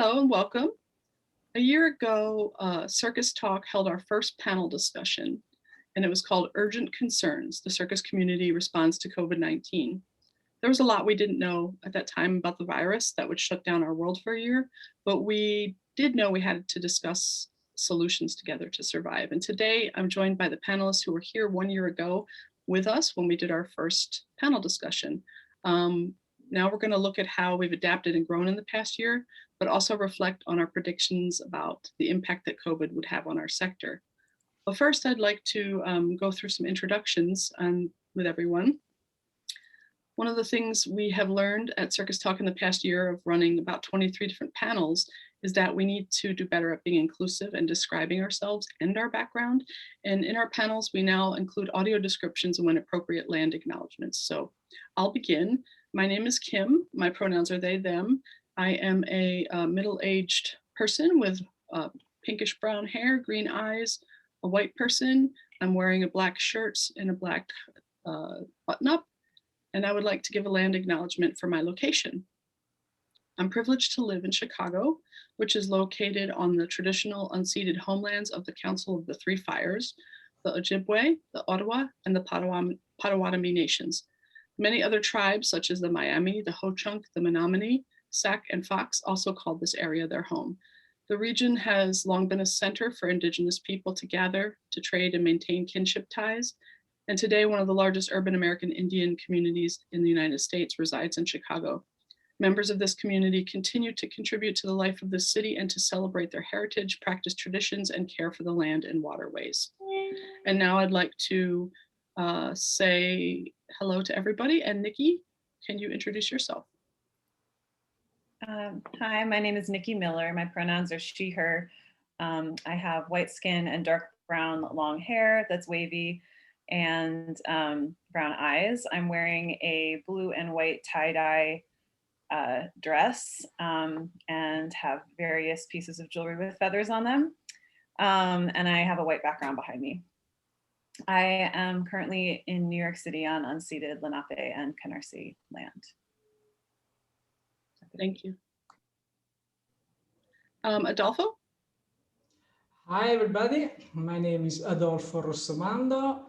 Hello and welcome. A year ago, Circus Talk held our first panel discussion, and it was called Urgent Concerns, the Circus Community Response to COVID-19. There was a lot we didn't know at that time about the virus that would shut down our world for a year, but we did know we had to discuss solutions together to survive. And today I'm joined by the panelists who were here 1 year ago with us when we did our first panel discussion. Now we're going to look at how we've adapted and grown in the past year, but also reflect on our predictions about the impact that COVID would have on our sector. But first, I'd like to go through some introductions with everyone. One of the things we have learned at Circus Talk in the past year of running about 23 different panels is that we need to do better at being inclusive and describing ourselves and our background. And in our panels, we now include audio descriptions and when appropriate, land acknowledgements. So I'll begin. My name is Kim. My pronouns are they, them. I am a middle-aged person with pinkish brown hair, green eyes, a white person. I'm wearing a black shirt and a black button-up. And I would like to give a land acknowledgement for my location. I'm privileged to live in Chicago, which is located on the traditional unceded homelands of the Council of the Three Fires, the Ojibwe, the Ottawa, and the Potawatomi nations. Many other tribes, such as the Miami, the Ho-Chunk, the Menominee, Sac, and Fox, also called this area their home. The region has long been a center for Indigenous people to gather, to trade, and maintain kinship ties. And today, one of the largest urban American Indian communities in the United States resides in Chicago. Members of this community continue to contribute to the life of the city and to celebrate their heritage, practice traditions, and care for the land and waterways. And now I'd like to say hello to everybody. And Nikki, can you introduce yourself? Hi, my name is Nikki Miller. My pronouns are she, her. I have white skin and dark brown long hair that's wavy and brown eyes. I'm wearing a blue and white tie-dye dress and have various pieces of jewelry with feathers on them. And I have a white background behind me. I am currently in New York City on unceded Lenape and Canarsie land. Thank you. Adolfo? Hi, everybody. My name is Adolfo Rossomando.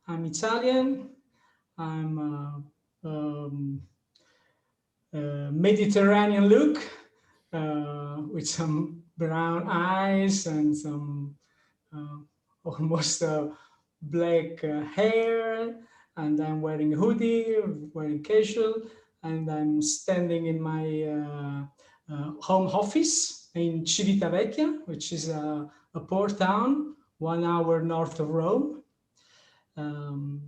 I'm Italian. I'm Mediterranean look with some brown eyes and some almost black hair, and I'm wearing a hoodie, wearing casual, and I'm standing in my home office in Civitavecchia, which is a port town 1 hour north of Rome. And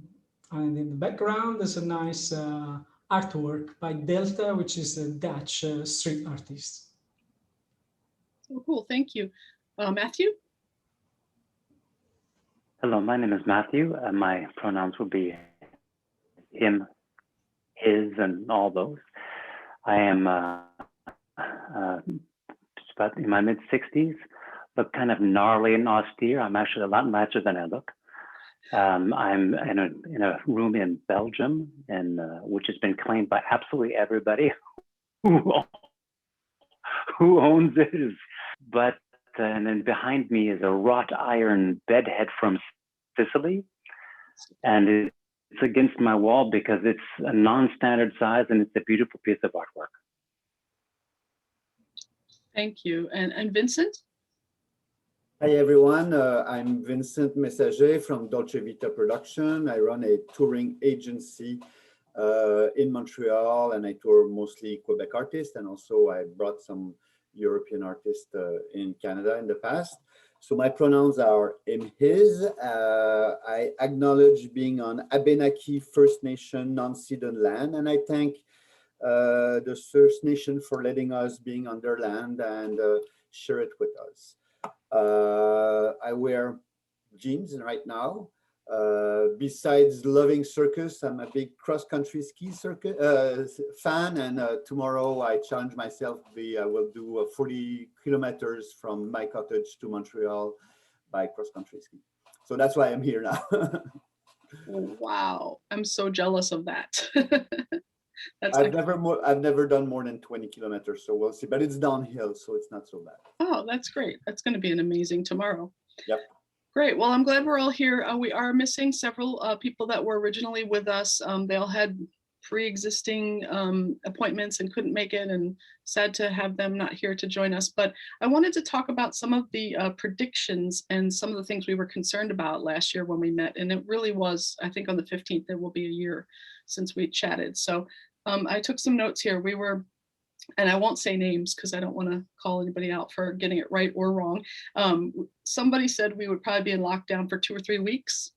in the background, there's a nice artwork by Delta, which is a Dutch street artist. Oh, cool, thank you. Matthew? Hello, my name is Matthew. My pronouns will be him, his, and all those. I am just about in my mid-60s, look kind of gnarly and austere. I'm actually a lot nicer than I look. I'm in a room in Belgium, and which has been claimed by absolutely everybody who owns it. But and then behind me is a wrought iron bedhead from Sicily, and it's against my wall because it's a non-standard size and it's a beautiful piece of artwork. Thank you. And Vincent? Hi everyone, I'm Vincent Messager from Dolce Vita Production. I run a touring agency in Montreal, and I tour mostly Quebec artists, and also I brought some European artists in Canada in the past. So my pronouns are him, his. I acknowledge being on Abenaki First Nation non-ceded land, and I thank the First Nation for letting us being on their land and share it with us. I wear jeans right now. Besides loving circus, I'm a big cross-country ski circuit fan, and tomorrow I challenge myself. I will do 40 kilometers from my cottage to Montreal by cross-country ski. So that's why I'm here now. Wow, I'm so jealous of that. That's I've never done more than 20 kilometers, so we'll see. But it's downhill, so it's not so bad. oh, that's great. That's going to be an amazing tomorrow. Yep. Great. Well, I'm glad we're all here. We are missing several people that were originally with us. They all had pre-existing appointments and couldn't make it, and sad to have them not here to join us. But I wanted to talk about some of the predictions and some of the things we were concerned about last year when we met. And it really was, I think on the 15th, it will be a year since we chatted. So I took some notes here. We were, and I won't say names because I don't want to call anybody out for getting it right or wrong. Somebody said we would probably be in lockdown for 2 or 3 weeks,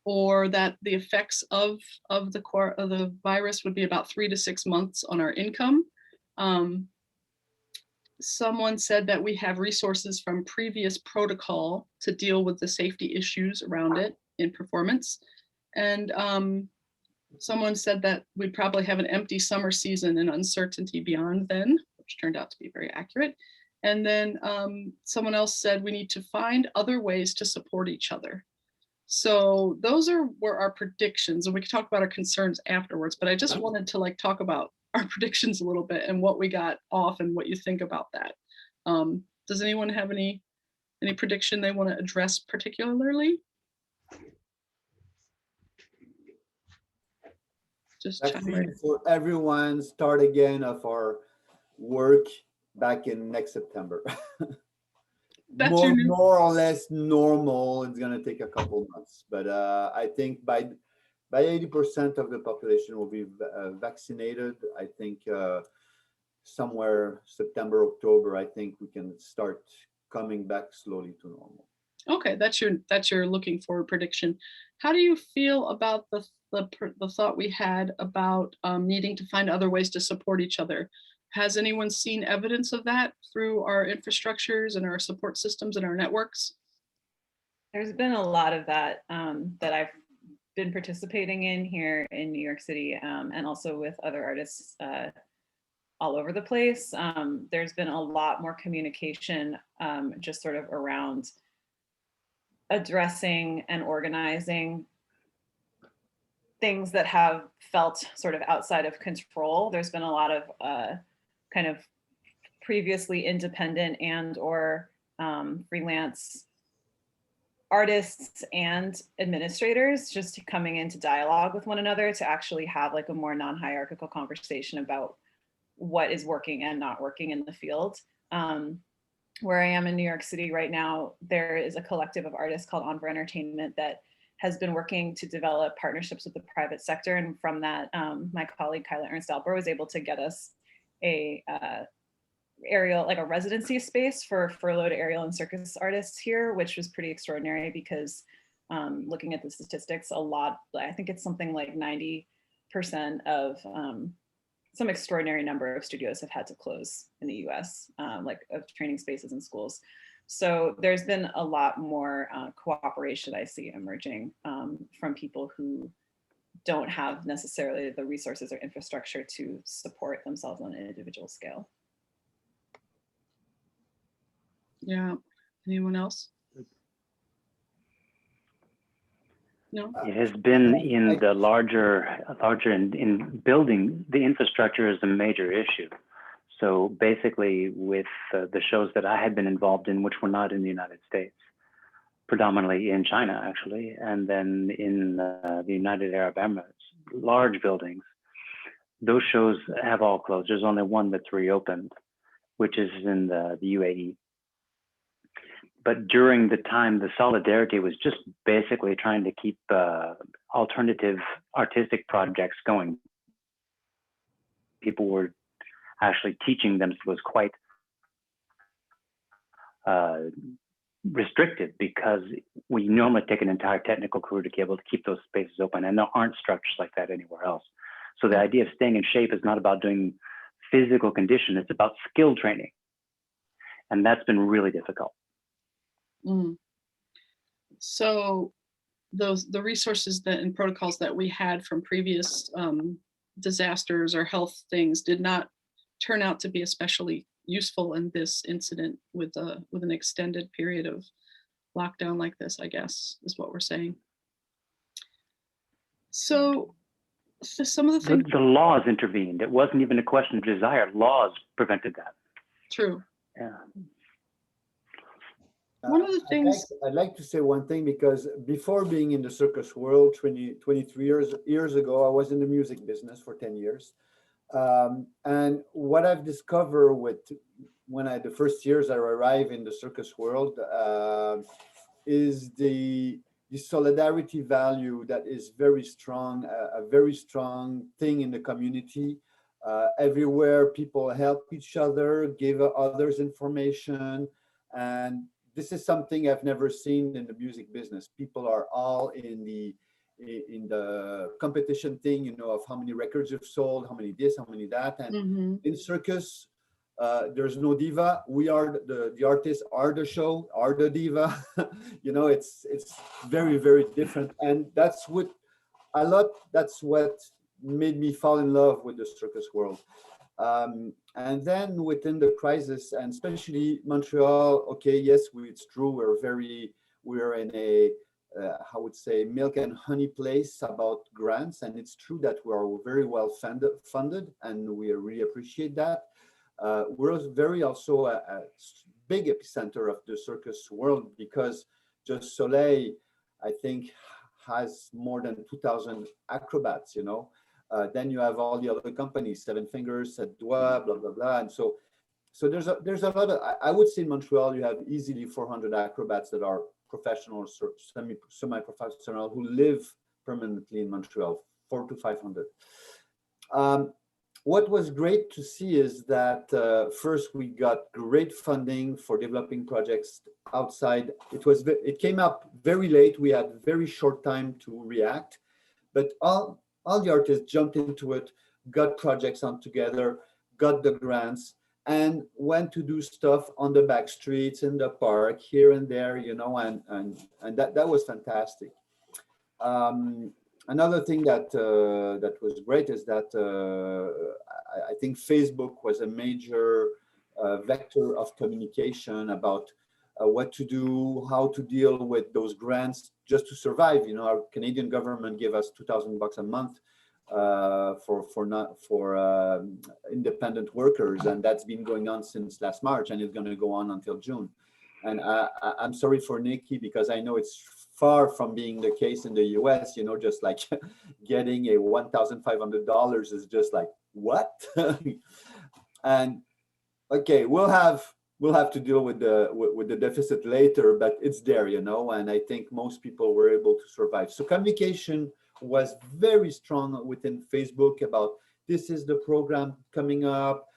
or that the effects of the virus would be about 3 to 6 months on our income. Someone said that we have resources from previous protocol to deal with the safety issues around it in performance. And someone said that we'd probably have an empty summer season and uncertainty beyond then, which turned out to be very accurate. And then someone else said we need to find other ways to support each other. So those were our predictions, and we could talk about our concerns afterwards, but I just wanted to like talk about our predictions a little bit and what we got off and what you think about that. Does anyone have any prediction they want to address particularly? Just chime Vaccine in. for everyone, start again of our work back in next September. That's your new- More or less normal. It's gonna take a couple months, but I think by 80% of the population will be vaccinated. I think somewhere September, October, I think we can start coming back slowly to normal. Okay, that's your looking forward prediction. How do you feel about the thought we had about needing to find other ways to support each other? Has anyone seen evidence of that through our infrastructures and our support systems and our networks? There's been a lot of that that I've been participating in here in New York City, and also with other artists all over the place. There's been a lot more communication just sort of around addressing and organizing things that have felt sort of outside of control. There's been a lot of kind of previously independent and or freelance artists and administrators just coming into dialogue with one another to actually have like a more non-hierarchical conversation about what is working and not working in the field. Where I am in New York City right now, there is a collective of artists called On for Entertainment that has been working to develop partnerships with the private sector. And from that, my colleague Kyla Ernst Albert was able to get us a aerial, like a residency space for furloughed aerial and circus artists here, which was pretty extraordinary because looking at the statistics, a lot, I think it's something like 90% of some extraordinary number of studios have had to close in the US, like of training spaces and schools. So there's been a lot more cooperation I see emerging from people who don't have necessarily the resources or infrastructure to support themselves on an individual scale. Yeah. Anyone else? No. It has been in the larger in building the infrastructure is a major issue. So basically with the shows that I had been involved in, which were not in the United States, predominantly in China actually, and then in the United Arab Emirates, large buildings, those shows have all closed. There's only one that's reopened, which is in the UAE. But during the time, the solidarity was just basically trying to keep alternative artistic projects going. People were actually teaching them, so it was quite restricted because we normally take an entire technical crew to be able to keep those spaces open, and there aren't structures like that anywhere else. So the idea of staying in shape is not about doing physical condition, it's about skill training. And that's been really difficult. Mm. So the resources that and protocols that we had from previous disasters or health things did not turn out to be especially useful in this incident with an extended period of lockdown like this, I guess, is what we're saying. So So some of the things, The laws intervened. It wasn't even a question of desire. Laws prevented that. true. Yeah. One of the things, I'd like to say one thing, because before being in the circus world 23 years ago, I was in the music business for 10 years. And what I've discovered the first years I arrived in the circus world is the solidarity value that is very strong, a very strong thing in the community. Everywhere people help each other, give others information, and this is something I've never seen in the music business. People are all in the competition thing, of how many records you've sold, how many this, how many that. And in circus, there's no diva. We are the artists are the show, are the diva. It's very, very different. And that's what made me fall in love with the circus world. And then within the crisis, and especially Montreal, okay, yes, it's true, we're in a, I would say, milk and honey place about grants, and it's true that we are very well funded, and we really appreciate that. We're very also a big epicenter of the circus world, because Just Soleil, I think, has more than 2,000 acrobats, then you have all the other companies, Seven Fingers, Sept Doigts, blah, blah, blah. And so there's a lot of, I would say in Montreal, you have easily 400 acrobats that are professional, semi-professional, who live permanently in Montreal, 400 to 500. What was great to see is that first we got great funding for developing projects outside. It came up very late. We had very short time to react, but all the artists jumped into it, got projects on together, got the grants, and went to do stuff on the back streets, in the park, here and there, and that was fantastic. Another thing that was great is that I think Facebook was a major vector of communication about what to do, how to deal with those grants just to survive. Our Canadian government gave us $2,000 a month for independent workers, and that's been going on since last March, and it's going to go on until June. And I'm sorry for Nikki, because I know it's far from being the case in the US. Just like getting a $1,500 is just like, what? And okay, we'll have to deal with the deficit later, but it's there, and I think most people were able to survive. So communication was very strong within Facebook about, this is the program coming up.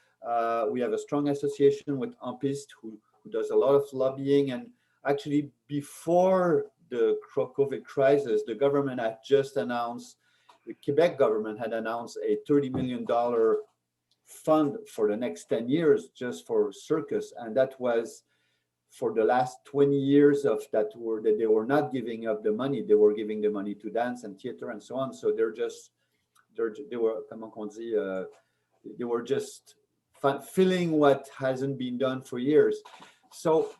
We have a strong association with Ampist, who does a lot of lobbying. And actually, before the COVID crisis, the government had just announced, the Quebec government had announced a $30 million fund for the next 10 years just for circus. And that was for the last 20 years of that they were not giving up the money. They were giving the money to dance and theater and so on. So they were just filling what hasn't been done for years. So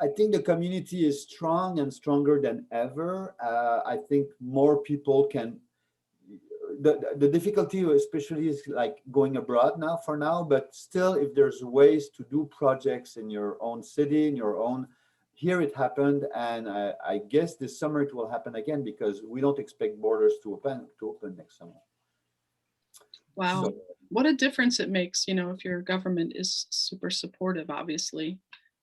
I think the community is strong and stronger than ever. I think more people can. The difficulty especially is like going abroad now for now, but still, if there's ways to do projects in your own city, in your own, here it happened, and I guess this summer it will happen again, because we don't expect borders to open next summer. Wow, so, what a difference it makes, if your government is super supportive, obviously.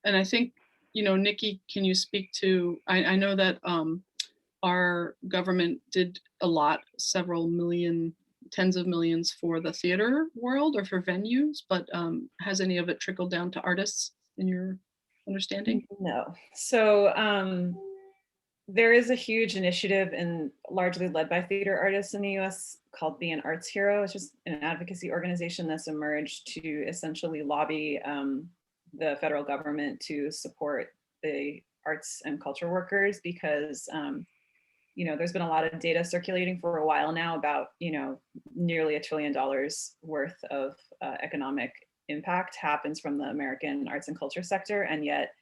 And I think, Nikki, can you speak to, I know that our government did a lot, several million, tens of millions for the theater world or for venues, but has any of it trickled down to artists in your understanding? No. So there is a huge initiative largely led by theater artists in the US called Be an Arts Hero. It's just an advocacy organization that's emerged to essentially lobby the federal government to support the arts and culture workers, because there's been a lot of data circulating for a while now about, nearly $1 trillion worth of economic impact happens from the American arts and culture sector. And yet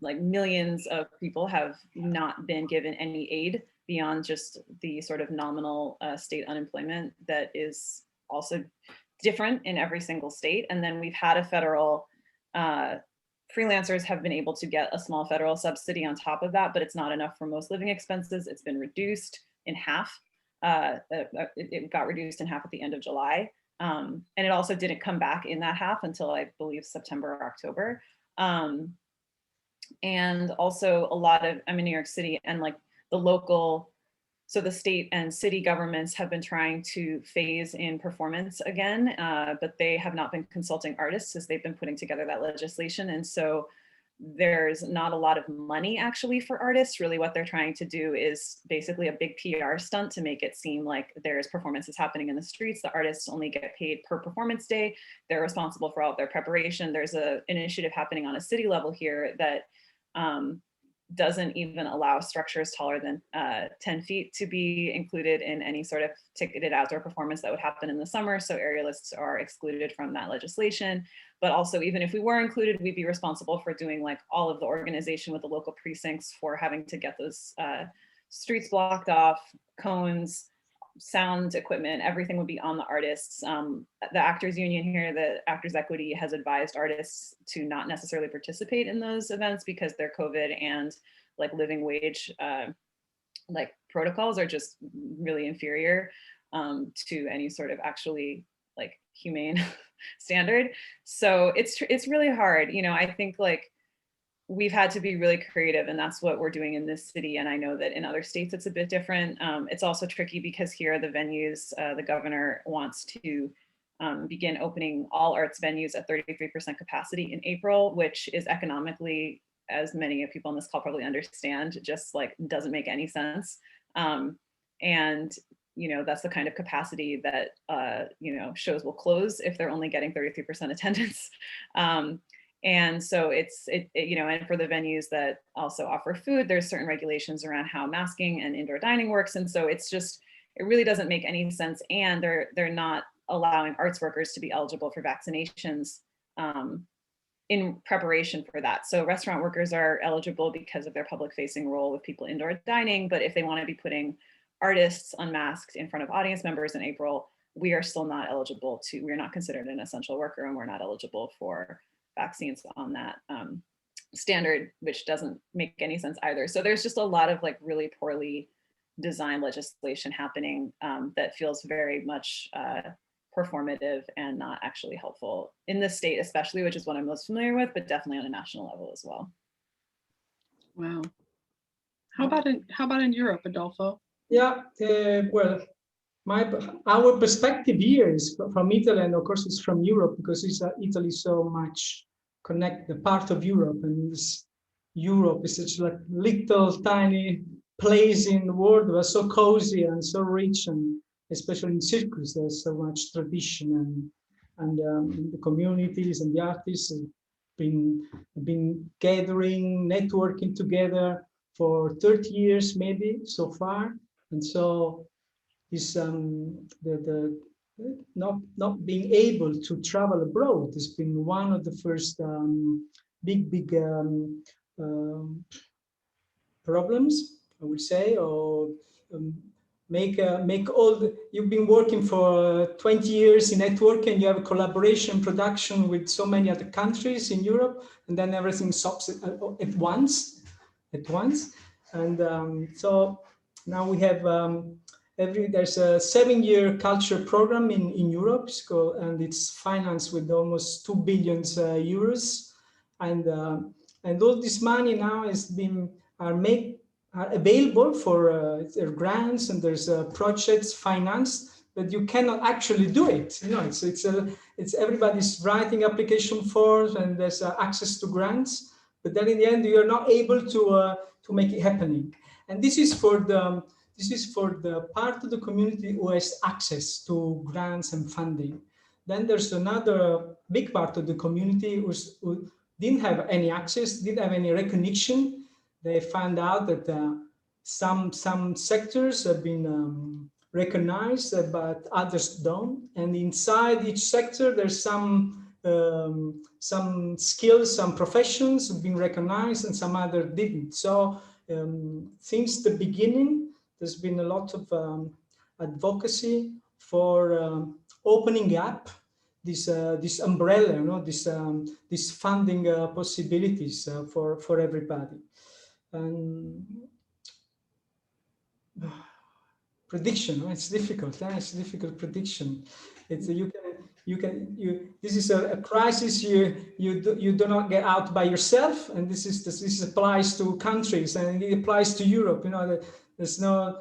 like millions of people have not been given any aid beyond just the sort of nominal state unemployment that is also different in every single state. And then we've had a federal, freelancers have been able to get a small federal subsidy on top of that, but it's not enough for most living expenses. It's been reduced in half. It got reduced in half at the end of July. And it also didn't come back in that half until I believe September or October. And also a lot of, I'm in New York City, and like the local, so the state and city governments have been trying to phase in performance again, but they have not been consulting artists as they've been putting together that legislation. And so there's not a lot of money actually for artists. Really what they're trying to do is basically a big PR stunt to make it seem like there's performances happening in the streets. The artists only get paid per performance day. They're responsible for all of their preparation. There's an initiative happening on a city level here that doesn't even allow structures taller than 10 feet to be included in any sort of ticketed outdoor performance that would happen in the summer. So aerialists are excluded from that legislation. But also, even if we were included, we'd be responsible for doing like all of the organization with the local precincts for having to get those streets blocked off, cones, sound equipment, everything would be on the artists. The Actors Union here, the Actors Equity, has advised artists to not necessarily participate in those events because their COVID and like living wage like protocols are just really inferior to any sort of actually like humane standard. So it's really hard. You know, I think like we've had to be really creative, and that's what we're doing in this city. And I know that in other states it's a bit different. It's also tricky because here the venues, the governor wants to begin opening all arts venues at 33% capacity in April, which is economically, as many of people on this call probably understand, just like doesn't make any sense. And you know, that's the kind of capacity that you know, shows will close if they're only getting 33% attendance. And so you know, and for the venues that also offer food, there's certain regulations around how masking and indoor dining works. And so it's just, it really doesn't make any sense. And they're not allowing arts workers to be eligible for vaccinations in preparation for that. So restaurant workers are eligible because of their public facing role with people indoor dining. But if they want to be putting artists unmasked in front of audience members in April, we are still not eligible to, we're not considered an essential worker, and we're not eligible for vaccines on that standard, which doesn't make any sense either. So there's just a lot of like really poorly designed legislation happening that feels very much performative and not actually helpful in this state, especially, which is what I'm most familiar with, but definitely on a national level as well. Wow. How about in Europe, Adolfo? Yeah, well, our perspective here is from Italy, and of course it's from Europe, because Italy so much connect the part of Europe, and Europe is such like little tiny place in the world, but so cozy and so rich, and especially in circus there's so much tradition, and the communities and the artists have been gathering, networking together for 30 years maybe so far. And so is the not being able to travel abroad has been one of the first big problems, I would say, or make all the, you've been working for 20 years in network, and you have a collaboration production with so many other countries in Europe, and then everything stops at once. And so now we have there's a 7-year culture program in Europe, and it's financed with almost 2 billion euros, and all this money now are available for their grants, and there's projects financed, but you cannot actually do it. You know, it's everybody's writing application forms, and there's access to grants, but then in the end you're not able to make it happening. And this is for the part of the community who has access to grants and funding. Then there's another big part of the community who didn't have any access, didn't have any recognition. They found out that some sectors have been recognized, but others don't. And inside each sector, there's some some skills, some professions have been recognized and some other didn't. So since the beginning, there's been a lot of advocacy for opening up this umbrella, you know, this funding possibilities for everybody. And prediction, it's difficult. It's difficult prediction. It's this is a crisis you do not get out by yourself, and this applies to countries and it applies to Europe. You know, there's no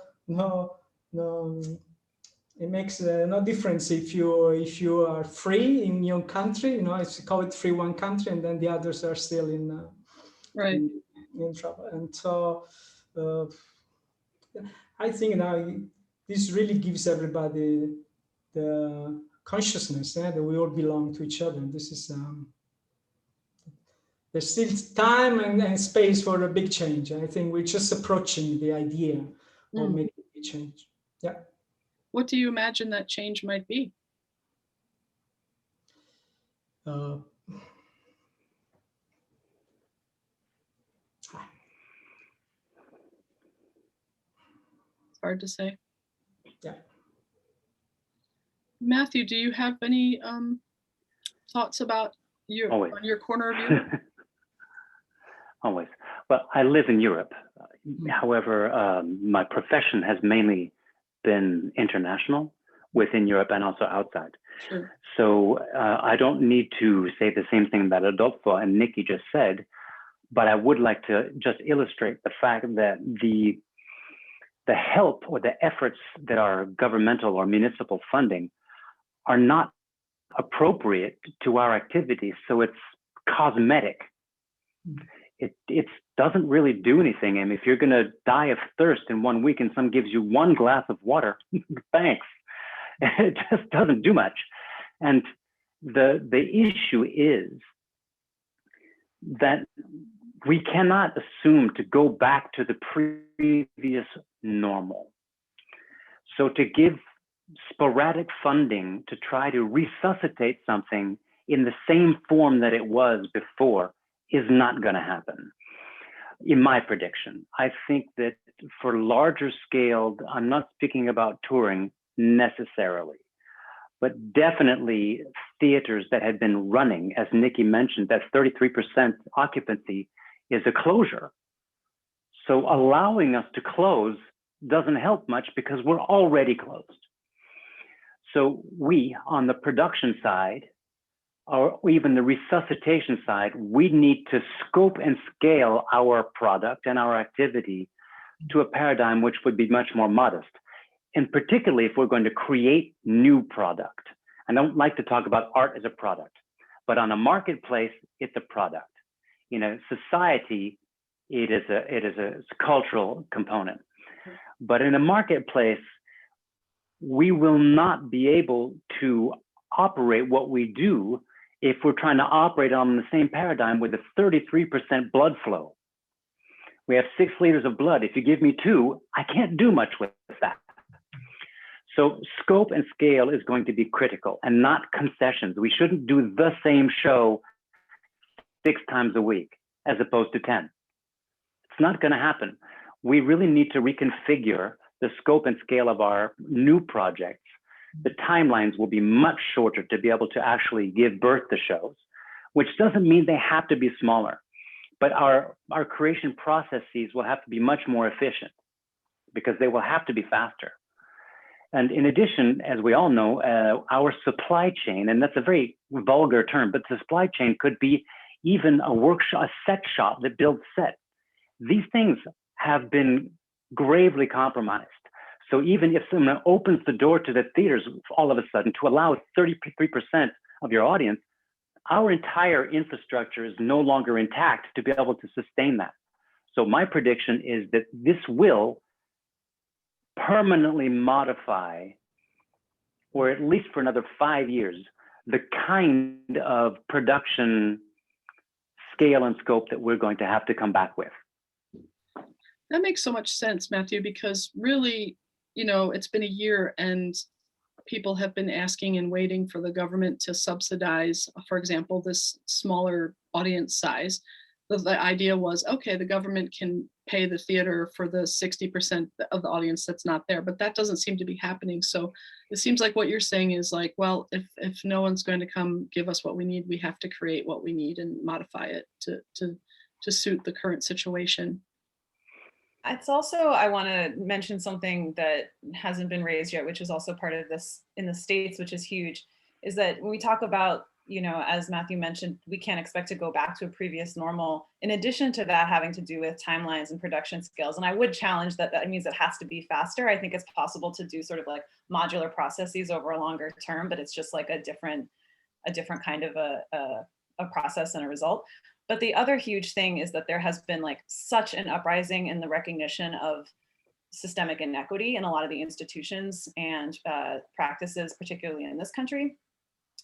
it makes no difference if you are free in your country. You know, it's COVID free one country, and then the others are still in Right. in trouble. And so I think now this really gives everybody the consciousness that we all belong to each other. This is there's still time and space for a big change. I think we're just approaching the idea of making a change. Yeah. What do you imagine that change might be? It's hard to say. Yeah. Matthew, do you have any thoughts about on your corner of Europe? Always. Well, I live in Europe. However, my profession has mainly been international within Europe and also outside. Sure. So I don't need to say the same thing that Adolfo and Nikki just said, but I would like to just illustrate the fact that the help or the efforts that are governmental or municipal funding are not appropriate to our activities. So it's cosmetic. It doesn't really do anything. And if you're going to die of thirst in 1 week and someone gives you one glass of water, thanks. It just doesn't do much. And the issue is that we cannot assume to go back to the previous normal. So to give sporadic funding to try to resuscitate something in the same form that it was before is not going to happen. In my prediction, I think that for larger scale, I'm not speaking about touring necessarily, but definitely theaters that had been running, as Nikki mentioned, that 33% occupancy is a closure. So allowing us to close doesn't help much because we're already closed. So we, on the production side, or even the resuscitation side, we need to scope and scale our product and our activity to a paradigm which would be much more modest. And particularly if we're going to create new product. I don't like to talk about art as a product, but on a marketplace, it's a product. You know, society, it is a cultural component. But in a marketplace, we will not be able to operate what we do if we're trying to operate on the same paradigm with a 33% blood flow. We have 6 liters of blood. If you give me 2, I can't do much with that. So scope and scale is going to be critical and not concessions. We shouldn't do the same show 6 times a week as opposed to 10. It's not going to happen. We really need to reconfigure the scope and scale of our new projects. The timelines will be much shorter to be able to actually give birth to shows, which doesn't mean they have to be smaller, but our creation processes will have to be much more efficient because they will have to be faster. And in addition, as we all know, our supply chain, and that's a very vulgar term, but the supply chain could be even a workshop, a set shop that builds sets. These things have been gravely compromised. So even if someone opens the door to the theaters all of a sudden to allow 33% of your audience, our entire infrastructure is no longer intact to be able to sustain that. So my prediction is that this will permanently modify, or at least for another 5 years, the kind of production scale and scope that we're going to have to come back with. That makes so much sense, Matthew, because really, you know, it's been a year and people have been asking and waiting for the government to subsidize, for example, this smaller audience size. The idea was, okay, the government can pay the theater for the 60% of the audience that's not there, but that doesn't seem to be happening. So it seems like what you're saying is like, well, if no one's going to come give us what we need, we have to create what we need and modify it to suit the current situation. It's also, I want to mention something that hasn't been raised yet, which is also part of this in the States, which is huge, is that when we talk about, you know, as Matthew mentioned, we can't expect to go back to a previous normal. In addition to that, having to do with timelines and production skills. And I would challenge that that means it has to be faster. I think it's possible to do sort of like modular processes over a longer term, but it's just like a different kind of a process and a result. But the other huge thing is that there has been like such an uprising in the recognition of systemic inequity in a lot of the institutions and practices, particularly in this country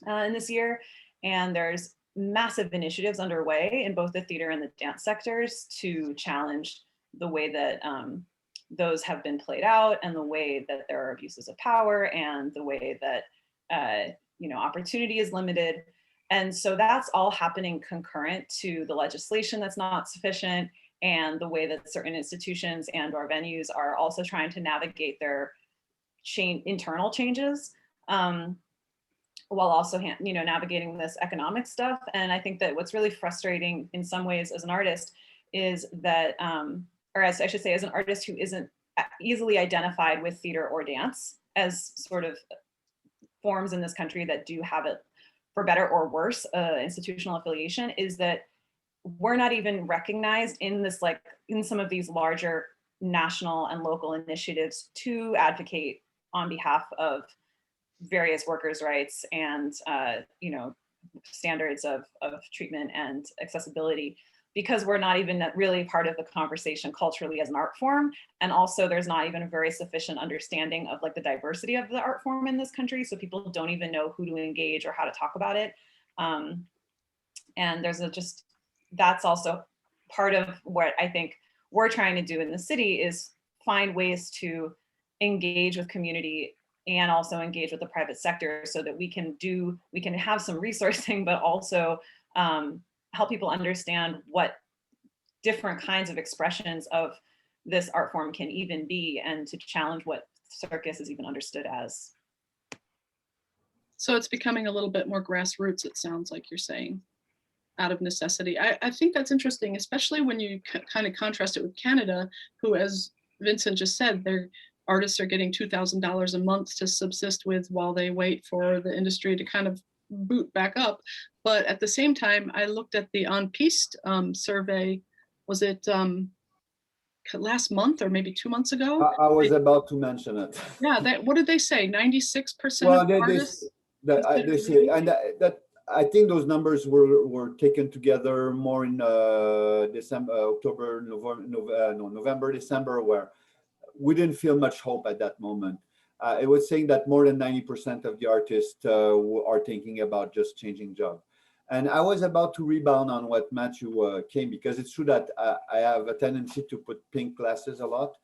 in this year. And there's massive initiatives underway in both the theater and the dance sectors to challenge the way that those have been played out and the way that there are abuses of power and the way that you know, opportunity is limited. And so that's all happening concurrent to the legislation that's not sufficient and the way that certain institutions and our venues are also trying to navigate their internal changes while also you know, navigating this economic stuff. And I think that what's really frustrating in some ways as an artist is that, or as I should say, as an artist who isn't easily identified with theater or dance as sort of forms in this country that do have it, for better or worse, institutional affiliation, is that we're not even recognized in this, like in some of these larger national and local initiatives to advocate on behalf of various workers' rights and you know, standards of treatment and accessibility, because we're not even really part of the conversation culturally as an art form. And also there's not even a very sufficient understanding of like the diversity of the art form in this country. So people don't even know who to engage or how to talk about it. And there's that's also part of what I think we're trying to do in the city, is find ways to engage with community and also engage with the private sector so that we can have some resourcing, but also help people understand what different kinds of expressions of this art form can even be, and to challenge what circus is even understood as. So it's becoming a little bit more grassroots, it sounds like you're saying, out of necessity. I think that's interesting, especially when you kind of contrast it with Canada, who, as Vincent just said, their artists are getting $2,000 a month to subsist with while they wait for the industry to kind of boot back up. But at the same time, I looked at the On Piste survey, was it last month or maybe 2 months ago? I was about to mention it. Yeah, what did they say? 96% Well, of artists? they say, and that I think those numbers were taken together more in December, October, November, December, where we didn't feel much hope at that moment. It was saying that more than 90% of the artists are thinking about just changing job. And I was about to rebound on what Matthew came, because it's true that I have a tendency to put pink glasses a lot.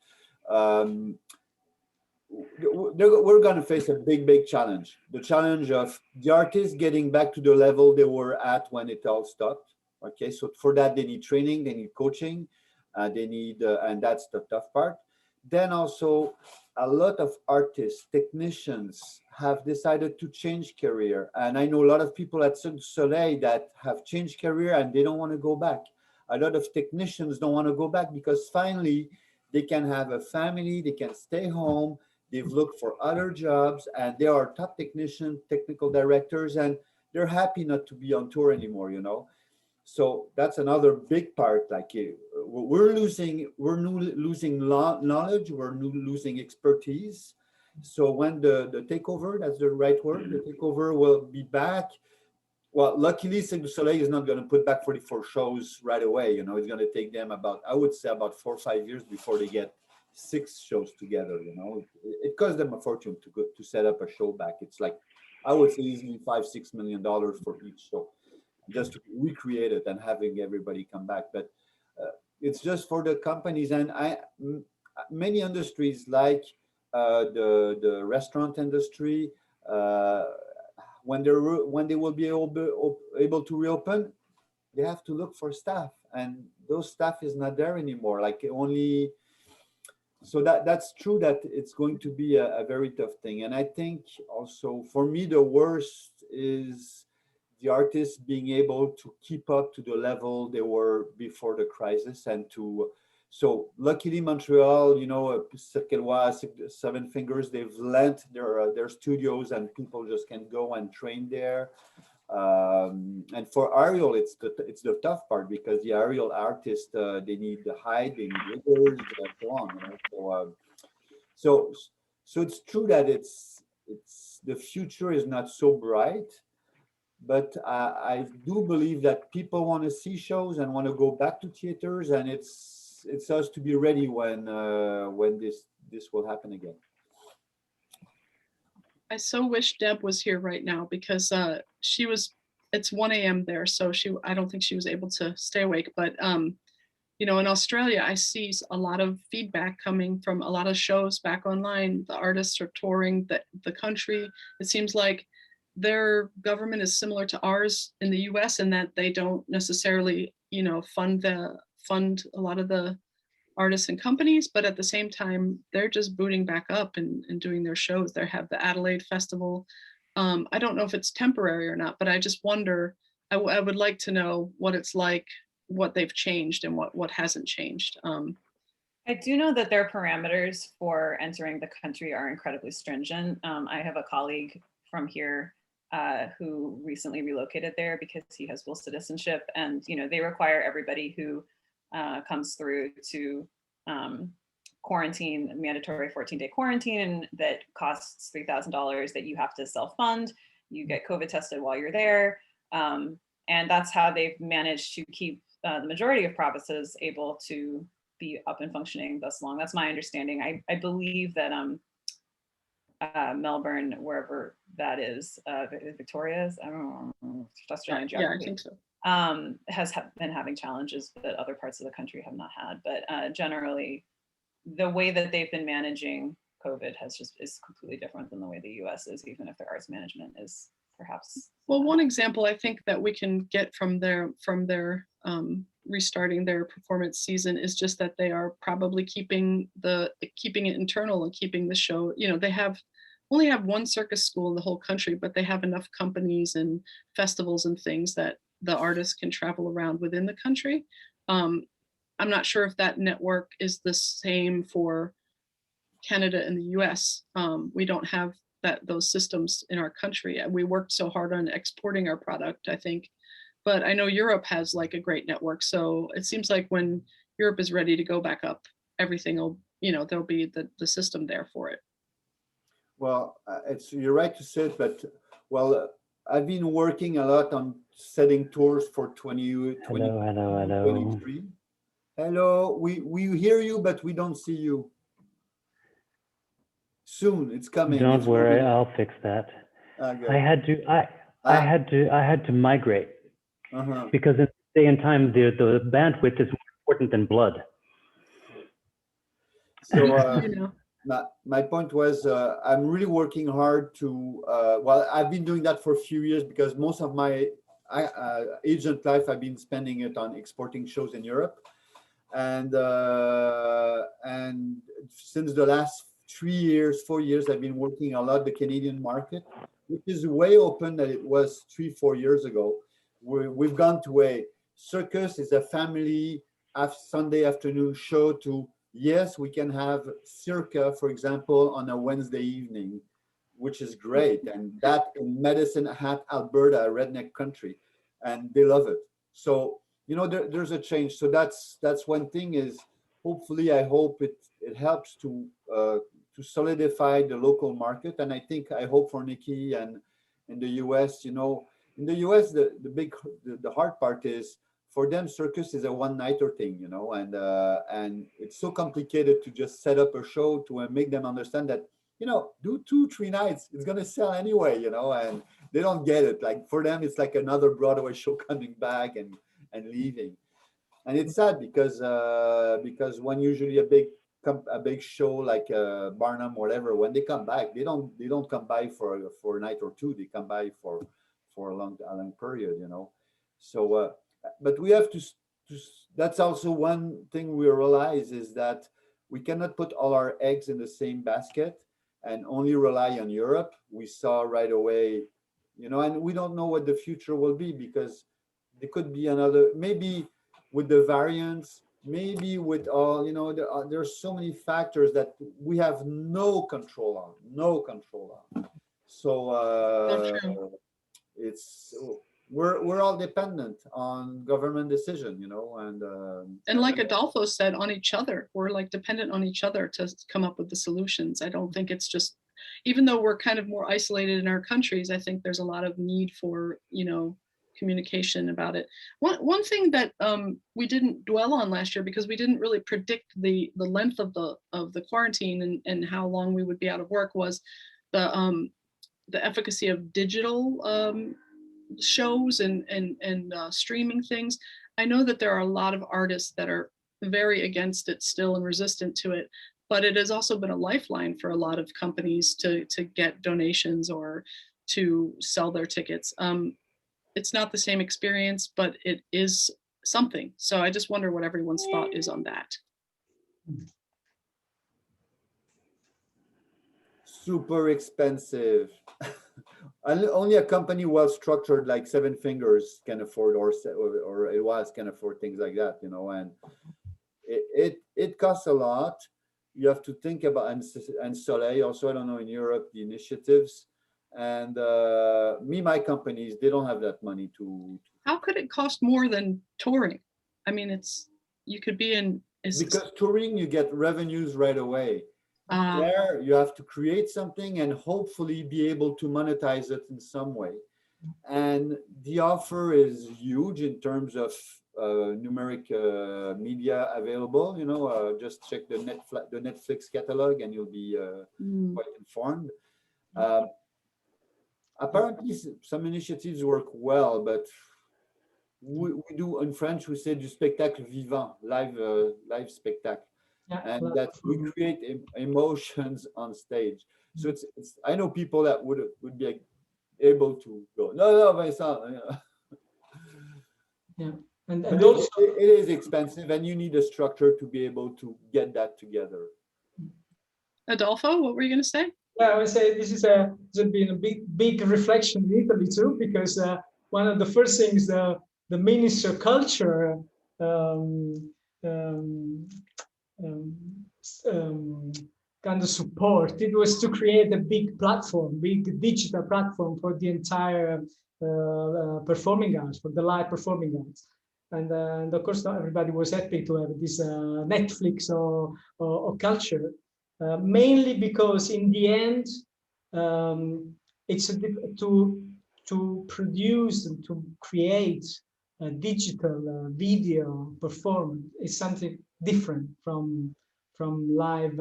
We're going to face a big challenge. The challenge of the artists getting back to the level they were at when it all stopped. Okay, so for that, they need training, they need coaching, they need, and that's the tough part. Then also, a lot of artists, technicians have decided to change career. And I know a lot of people at Cirque du Soleil that have changed career and they don't want to go back. A lot of technicians don't want to go back because finally they can have a family, they can stay home, they've looked for other jobs, and they are top technicians, technical directors, and they're happy not to be on tour anymore, you know? So that's another big part. Like we're losing knowledge, we're losing expertise. So when the takeover, that's the right word, the takeover will be back. Well, luckily, Cirque du Soleil is not going to put back 44 shows right away. You know, it's going to take them about, I would say, about 4 or 5 years before they get 6 shows together. You know, it costs them a fortune to set up a show back. It's like, I would say, easily $5-6 million for each show, just to recreate it and having everybody come back. But it's just for the companies, and many industries like the restaurant industry, when they will be able to reopen, they have to look for staff, and those staff is not there anymore. Like only, so that's true that it's going to be a very tough thing. And I think also for me, the worst is the artists being able to keep up to the level they were before the crisis. And so luckily Montreal, Circus OK, Seven Fingers, they've lent their studios and people just can go and train there. And for aerial, it's the tough part, because the aerial artists, they need the height, they need riggers, and so on. So it's true that it's the future is not so bright, but I do believe that people want to see shows and want to go back to theaters, and it's us to be ready when this will happen again. I so wish Deb was here right now, because it's 1 a.m. there, so I don't think she was able to stay awake. But in Australia, I see a lot of feedback coming from a lot of shows back online. The artists are touring the country. It seems like their government is similar to ours in the US, in that they don't necessarily, fund a lot of the artists and companies, but at the same time, they're just booting back up and doing their shows. They have the Adelaide Festival. I don't know if it's temporary or not, but I just wonder, I would like to know what it's like, what they've changed and what hasn't changed. I do know that their parameters for entering the country are incredibly stringent. I have a colleague from here who recently relocated there because he has dual citizenship, and they require everybody who comes through to quarantine, mandatory 14-day quarantine, and that costs $3,000 that you have to self-fund. You get COVID tested while you're there, and that's how they've managed to keep the majority of provinces able to be up and functioning thus long. That's my understanding. I believe that Melbourne, wherever that is, Victoria's, I don't know, Australian geography. Yeah, I think so. Has been having challenges that other parts of the country have not had. But generally, the way that they've been managing COVID is completely different than the way the US is, even if their arts management is perhaps. Well, one example I think that we can get from their restarting their performance season is just that they are probably keeping it internal and keeping the show. They only have one circus school in the whole country, but they have enough companies and festivals and things that the artists can travel around within the country. I'm not sure if that network is the same for Canada and the US. We don't have those systems in our country. We worked so hard on exporting our product, I think. But I know Europe has like a great network. So it seems like when Europe is ready to go back up, everything will, there'll be the system there for it. Well, you're right to say it, but I've been working a lot on setting tours for 2023. Hello, we hear you, but we don't see you. Soon, it's coming. Don't worry, I'll fix that. Okay. I had to migrate because in this day and time, the bandwidth is more important than blood. So my point was, I'm really working hard to. I've been doing that for a few years because most of my agent life I've been spending it on exporting shows in Europe, and since the last 4 years, I've been working a lot the Canadian market, which is way open than it was 3-4 years ago. We've gone to a circus is a family Sunday afternoon show to, yes, we can have Circa, for example, on a Wednesday evening, which is great. And that in Medicine Hat, Alberta, a redneck country, and they love it. So, there's a change. So that's one thing is, hopefully, I hope it helps to solidify the local market. And I hope for Nikki and in the US, in the US, the hard part is for them, circus is a one-nighter thing, and it's so complicated to just set up a show to make them understand that, do 2-3 nights, it's going to sell anyway, and they don't get it. Like for them, it's like another Broadway show coming back and leaving. And it's sad because when usually a big a big show like Barnum, whatever, when they come back, they don't come by for a night or two. They come by for a long period, you know. So, but we have to. That's also one thing we realize is that we cannot put all our eggs in the same basket and only rely on Europe. We saw right away, you know, and we don't know what the future will be because there could be another, maybe with the variants, maybe with all, you know, there's so many factors that we have no control on. So it's we're all dependent on government decision, you know, and like Adolfo said, on each other. We're like dependent on each other to come up with the solutions. I don't think it's just, even though we're kind of more isolated in our countries, I think there's a lot of need for, you know, communication about it. One thing that we didn't dwell on last year because we didn't really predict the length of the quarantine and how long we would be out of work was the efficacy of digital shows and streaming things. I know that there are a lot of artists that are very against it still and resistant to it, but it has also been a lifeline for a lot of companies to get donations or to sell their tickets. It's not the same experience, but it is something. So I just wonder what everyone's thought is on that. Super expensive. Only a company well structured like Seven Fingers can afford, or it was can afford things like that, you know. And it costs a lot. You have to think about, and Soleil also, I don't know in Europe the initiatives, and my companies, they don't have that money to. How could it cost more than touring? I mean, you could be in. Because touring, you get revenues right away. There, you have to create something and hopefully be able to monetize it in some way. And the offer is huge in terms of numeric media available. You know, just check the Netflix catalog and you'll be quite informed. Apparently, some initiatives work well, but we do in French. We say du spectacle vivant, live spectacle. Yeah, and that we create emotions on stage. So it's I know people that would be able to go, no, Vincent. Yeah, and also it is expensive, and you need a structure to be able to get that together. Adolfo, what were you going to say? Yeah, I would say this has been a big reflection in Italy too, because one of the first things the Minister of Culture kind of support. It was to create a big digital platform for the entire performing arts, for the live performing arts. And of course, not everybody was happy to have this Netflix or culture, mainly because in the end, it's to produce and to create a digital video performance is something different from live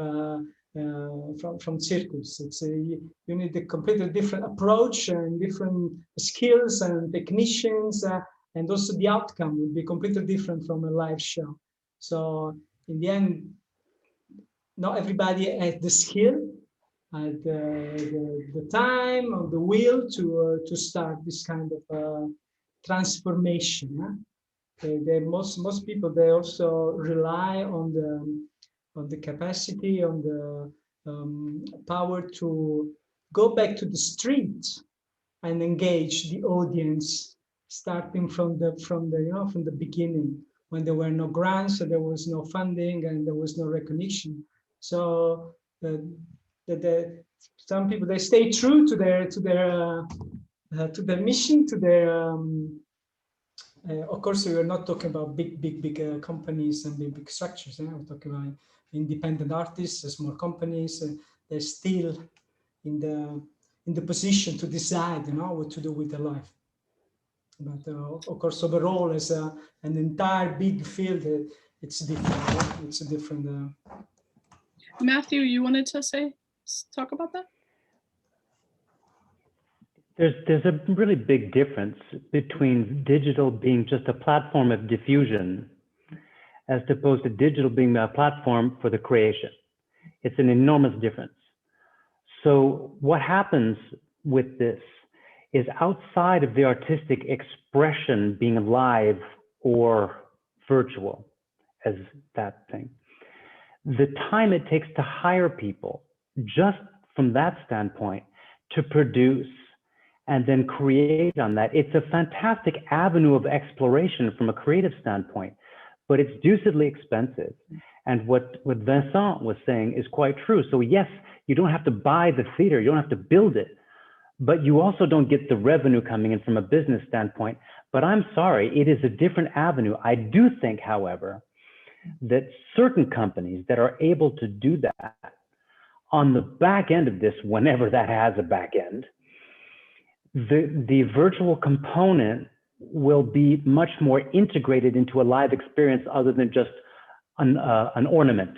from circus. It's you need a completely different approach and different skills and technicians, and also the outcome will be completely different from a live show. So in the end, not everybody has the skill, the time or the will to start this kind of transformation. Most people, they also rely on the capacity, on the power to go back to the street and engage the audience, starting from the beginning, when there were no grants, so there was no funding, and there was no recognition. So some people, they stay true to their mission, to their. Of course, we are not talking about big companies and big structures. We're talking about independent artists, small companies. They're still in the position to decide, what to do with their life. But of course, overall, as an entire big field, it's different. It's a different. Matthew, you wanted to talk about that? There's a really big difference between digital being just a platform of diffusion as opposed to digital being a platform for the creation. It's an enormous difference. So what happens with this is outside of the artistic expression being live or virtual as that thing, the time it takes to hire people just from that standpoint to produce and then create on that, it's a fantastic avenue of exploration from a creative standpoint, but it's deucedly expensive. And what Vincent was saying is quite true. So yes, you don't have to buy the theater, you don't have to build it, but you also don't get the revenue coming in from a business standpoint. But I'm sorry, it is a different avenue. I do think, however, that certain companies that are able to do that on the back end of this, whenever that has a back end, the virtual component will be much more integrated into a live experience other than just an ornament.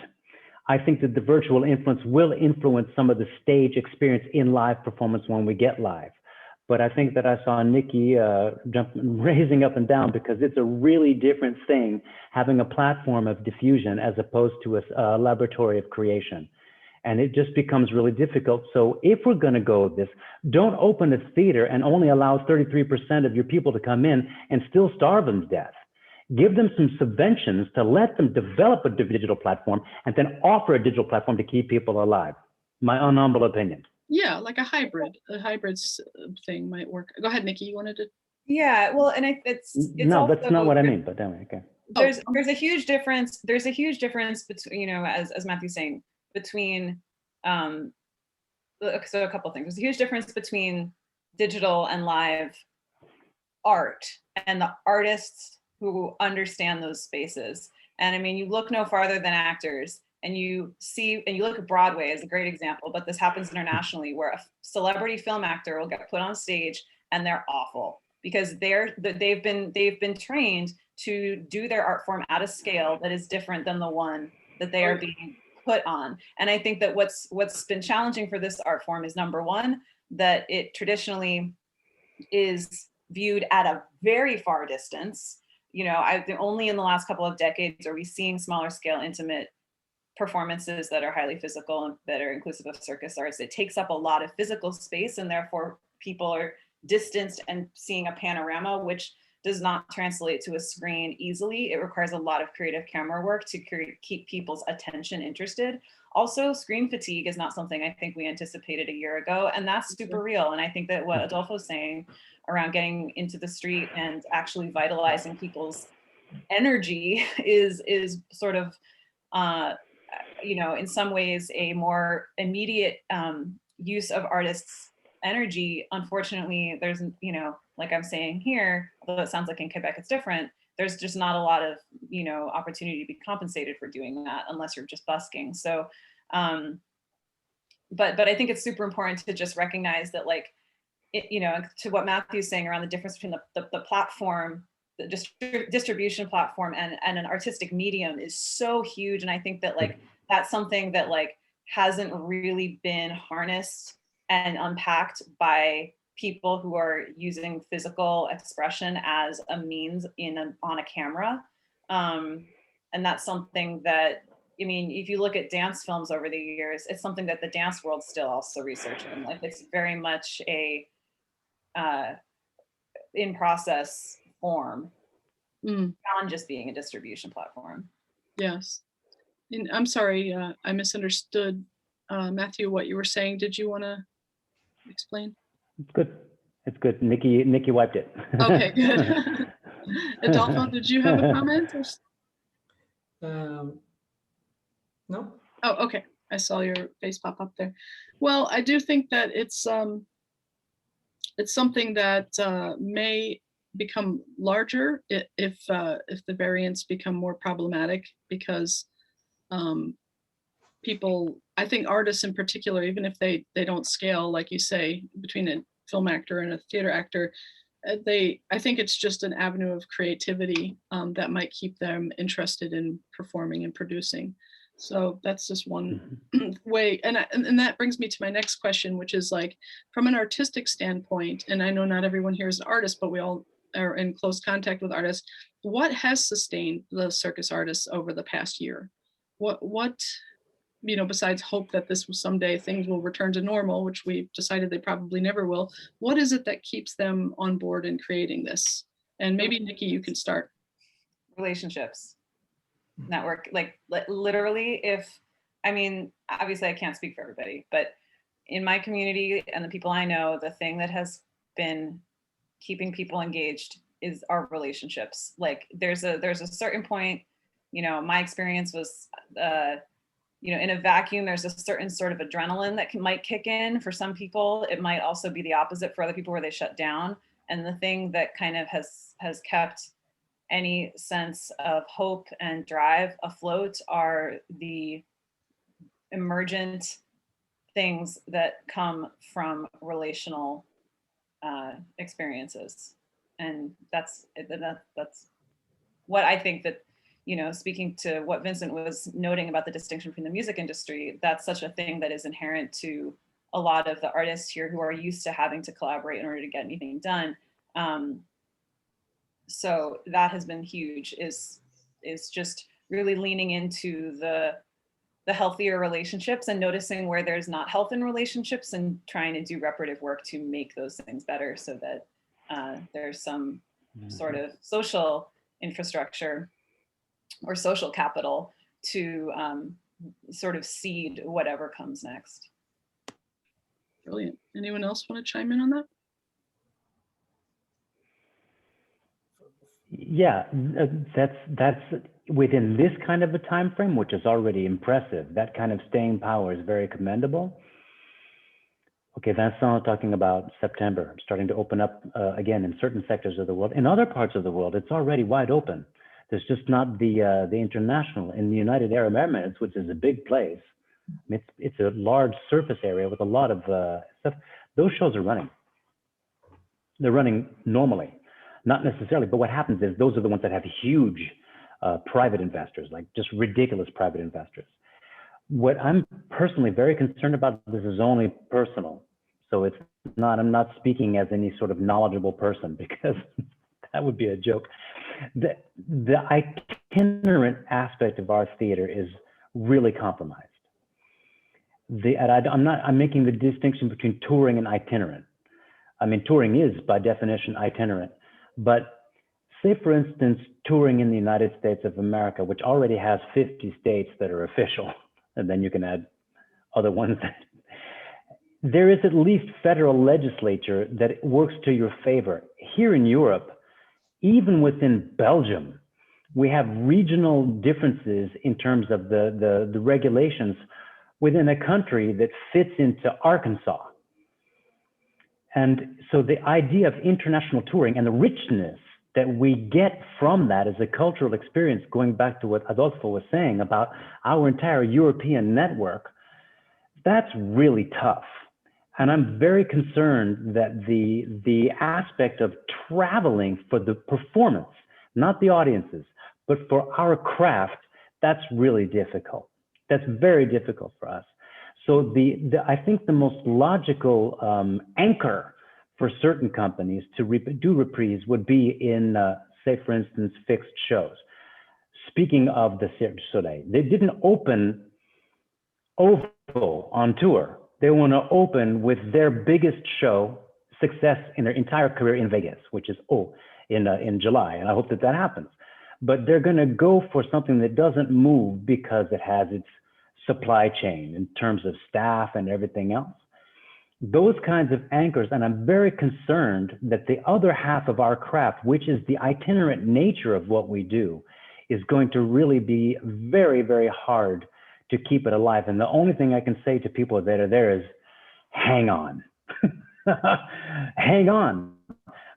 I think that the virtual influence will influence some of the stage experience in live performance when we get live. But I think that I saw Nikki raising up and down because it's a really different thing having a platform of diffusion as opposed to a laboratory of creation. And it just becomes really difficult. So if we're going to go with this, don't open a theater and only allow 33% of your people to come in and still starve them to death. Give them some subventions to let them develop a digital platform and then offer a digital platform to keep people alive. My humble opinion. Yeah, like a hybrid thing might work. Go ahead, Nikki, you wanted to? Yeah, well, and it's no, also, that's not what I mean, but anyway, okay. There's a huge difference. There's a huge difference between, you know, as Matthew's saying, between so a couple of things. There's a huge difference between digital and live art and the artists who understand those spaces. And I mean, you look no farther than actors, and you look at Broadway as a great example, but this happens internationally, where a celebrity film actor will get put on stage and they're awful because they've been trained to do their art form at a scale that is different than the one that they are being put on. And I think that what's been challenging for this art form is, number one, that it traditionally is viewed at a very far distance. You know, only in the last couple of decades are we seeing smaller scale, intimate performances that are highly physical and that are inclusive of circus arts. It takes up a lot of physical space, and therefore people are distanced and seeing a panorama, which does not translate to a screen easily. It requires a lot of creative camera work to keep people's attention interested. Also, screen fatigue is not something I think we anticipated a year ago, and that's super real. And I think that what Adolfo's saying around getting into the street and actually vitalizing people's energy is sort of, you know, in some ways a more immediate use of artists' energy. Unfortunately, there's, you know, like I'm saying here, although it sounds like in Quebec it's different, there's just not a lot of, you know, opportunity to be compensated for doing that unless you're just busking. So, but I think it's super important to just recognize that, like, you know, to what Matthew's saying around the difference between the platform, the distribution platform and an artistic medium is so huge. And I think that, like, that's something that, like, hasn't really been harnessed and unpacked by people who are using physical expression as a means on a camera. And that's something that, I mean, if you look at dance films over the years, it's something that the dance world's still also researching. Like, it's very much a in process form beyond just being a distribution platform. Yes. And I'm sorry, I misunderstood, Matthew, what you were saying. Did you want to explain? It's good. It's good. Nikki wiped it. Okay, good. Adolfo, did you have a comment? No. Oh, okay. I saw your face pop up there. Well, I do think that it's something that may become larger if the variants become more problematic, because people, I think artists in particular, even if they don't scale, like you say, between a film actor and a theater actor, I think it's just an avenue of creativity that might keep them interested in performing and producing. So that's just one way. And that brings me to my next question, which is, like, from an artistic standpoint, and I know not everyone here is an artist, but we all are in close contact with artists. what has sustained the circus artists over the past year? What besides hope that this will someday things will return to normal, which we've decided they probably never will, what is it that keeps them on board in creating this? And maybe Nikki, you can start. Relationships, network, like literally, obviously I can't speak for everybody, but in my community and the people I know, the thing that has been keeping people engaged is our relationships. Like there's a certain point, my experience was, in a vacuum, there's a certain sort of adrenaline that might kick in for some people. It might also be the opposite for other people where they shut down. And the thing that kind of has kept any sense of hope and drive afloat are the emergent things that come from relational experiences. And that's what I think that, speaking to what Vincent was noting about the distinction between the music industry, that's such a thing that is inherent to a lot of the artists here who are used to having to collaborate in order to get anything done. So that has been huge, is just really leaning into the healthier relationships and noticing where there's not health in relationships and trying to do reparative work to make those things better so that there's some sort of social infrastructure or social capital to sort of seed whatever comes next. Brilliant. Anyone else want to chime in on that? Yeah, that's within this kind of a time frame, which is already impressive. That kind of staying power is very commendable. Okay, Vincent talking about September, starting to open up again in certain sectors of the world. In other parts of the world, it's already wide open. There's just not the international. In the United Arab Emirates, which is a big place, it's a large surface area with a lot of stuff. Those shows are running. They're running normally. Not necessarily, but what happens is those are the ones that have huge private investors, like just ridiculous private investors. What I'm personally very concerned about, this is only personal. So it's not, I'm not speaking as any sort of knowledgeable person because that would be a joke. The itinerant aspect of our theater is really compromised. I'm making the distinction between touring and itinerant. I mean, touring is by definition itinerant. But say, for instance, touring in the United States of America, which already has 50 states that are official, and then you can add other ones. There is at least federal legislature that works to your favor. Here in Europe, even within Belgium, we have regional differences in terms of the regulations within a country that fits into Arkansas. And so the idea of international touring and the richness that we get from that as a cultural experience, going back to what Adolfo was saying about our entire European network, that's really tough. And I'm very concerned that the aspect of traveling for the performance, not the audiences, but for our craft, that's really difficult. That's very difficult for us. So I think the most logical anchor for certain companies to do reprise would be in, say, for instance, fixed shows. Speaking of the Cirque du Soleil, they didn't open OVO on tour. They want to open with their biggest show success in their entire career in Vegas, which is in July, and I hope that happens. But they're going to go for something that doesn't move because it has its supply chain in terms of staff and everything else. Those kinds of anchors, and I'm very concerned that the other half of our craft, which is the itinerant nature of what we do, is going to really be very, very hard to keep it alive. And the only thing I can say to people that are there is, hang on. Hang on.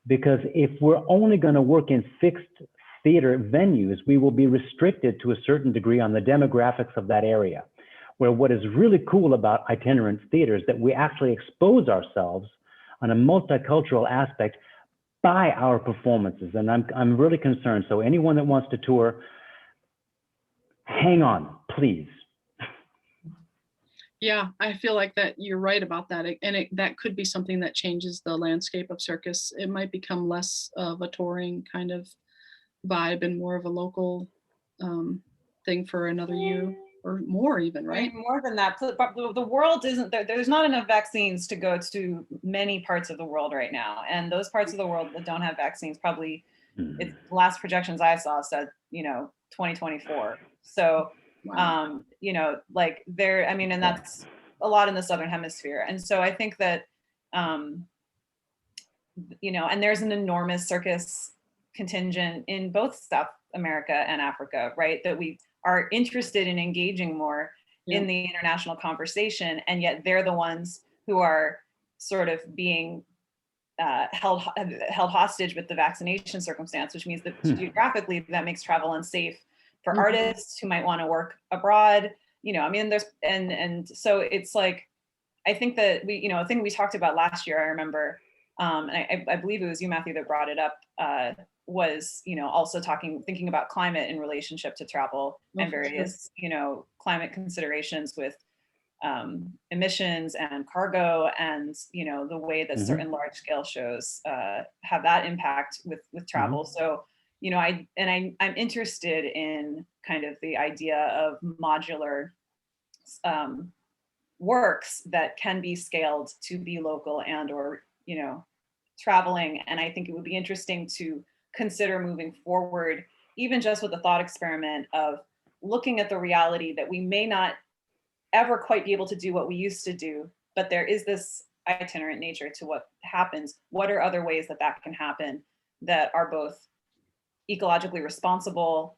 Because if we're only going to work in fixed theater venues, we will be restricted to a certain degree on the demographics of that area. Where what is really cool about itinerant theater is that we actually expose ourselves on a multicultural aspect by our performances. And I'm really concerned. So anyone that wants to tour, hang on, please. Yeah, I feel like that you're right about that. And that could be something that changes the landscape of circus. It might become less of a touring kind of vibe and more of a local thing for another year or more even, I right? mean, more than that, but the world isn't there. There's not enough vaccines to go to many parts of the world right now. And those parts of the world that don't have vaccines, probably it's last projections I saw said, 2024. So, Wow. like there, I mean, and that's a lot in the Southern Hemisphere. And so I think that, and there's an enormous circus contingent in both South America and Africa, right? That we are interested in engaging more in the international conversation, and yet they're the ones who are sort of being held hostage with the vaccination circumstance, which means that geographically that makes travel unsafe for artists who might want to work abroad. I mean, there's and so it's like, I think that a thing we talked about last year, I remember, and I believe it was you, Matthew, that brought it up, was, also thinking about climate in relationship to travel and various, climate considerations with emissions and cargo, and the way that certain large scale shows have that impact with travel. So I'm interested in kind of the idea of modular works that can be scaled to be local and or traveling. And I think it would be interesting to consider moving forward, even just with a thought experiment of looking at the reality that we may not ever quite be able to do what we used to do, but there is this itinerant nature to what happens. What are other ways that can happen that are both ecologically responsible,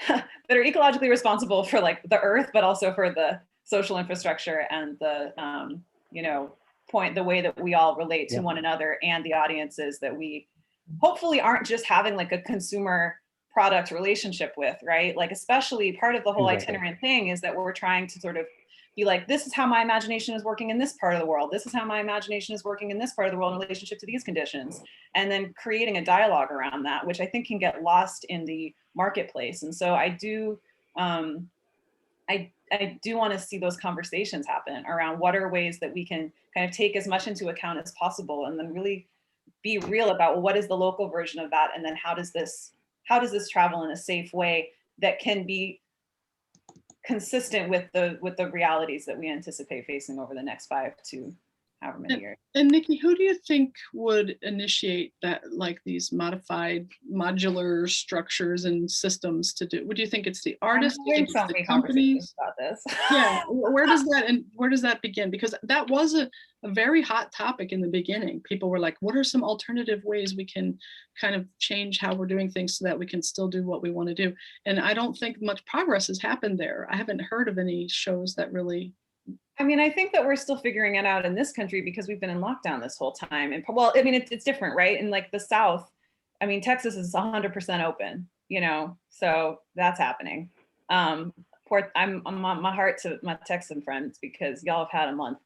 that are ecologically responsible for like the earth, but also for the social infrastructure and the the way that we all relate to one another and the audiences that we hopefully aren't just having like a consumer product relationship with, right? Like, especially part of the whole itinerant thing is that we're trying to sort of be like, this is how my imagination is working in this part of the world. This is how my imagination is working in this part of the world in relationship to these conditions. And then creating a dialogue around that, which I think can get lost in the marketplace. And so I do want to see those conversations happen around what are ways that we can kind of take as much into account as possible, and then really be real about what is the local version of that, and then how does this travel in a safe way that can be consistent with the realities that we anticipate facing over the next 5 to however many years. And Nikki, who do you think would initiate that, like these modified modular structures and systems to do? Would you think it's the artists? I'm having so many conversations about this. Yeah, where does that begin? Because that was a very hot topic in the beginning. People were like, what are some alternative ways we can kind of change how we're doing things so that we can still do what we want to do? And I don't think much progress has happened there. I haven't heard of any shows that really. I mean, I think that we're still figuring it out in this country because we've been in lockdown this whole time. And well, I mean, it's different, right? In like the South, I mean, Texas is 100% open, so that's happening. I'm on my heart to my Texan friends because y'all have had a month.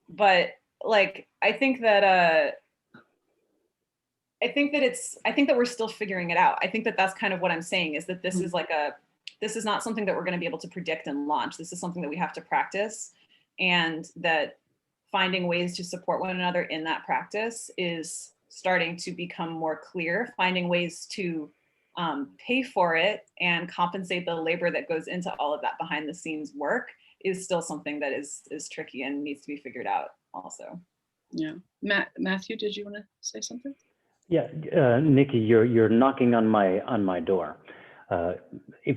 But like, I think that we're still figuring it out. I think that that's kind of what I'm saying, is that this is like this is not something that we're going to be able to predict and launch. This is something that we have to practice, and that finding ways to support one another in that practice is starting to become more clear. Finding ways to pay for it and compensate the labor that goes into all of that behind the scenes work is still something that is tricky and needs to be figured out also. Yeah. Matthew, did you want to say something? Yeah, Nikki, you're knocking on my door.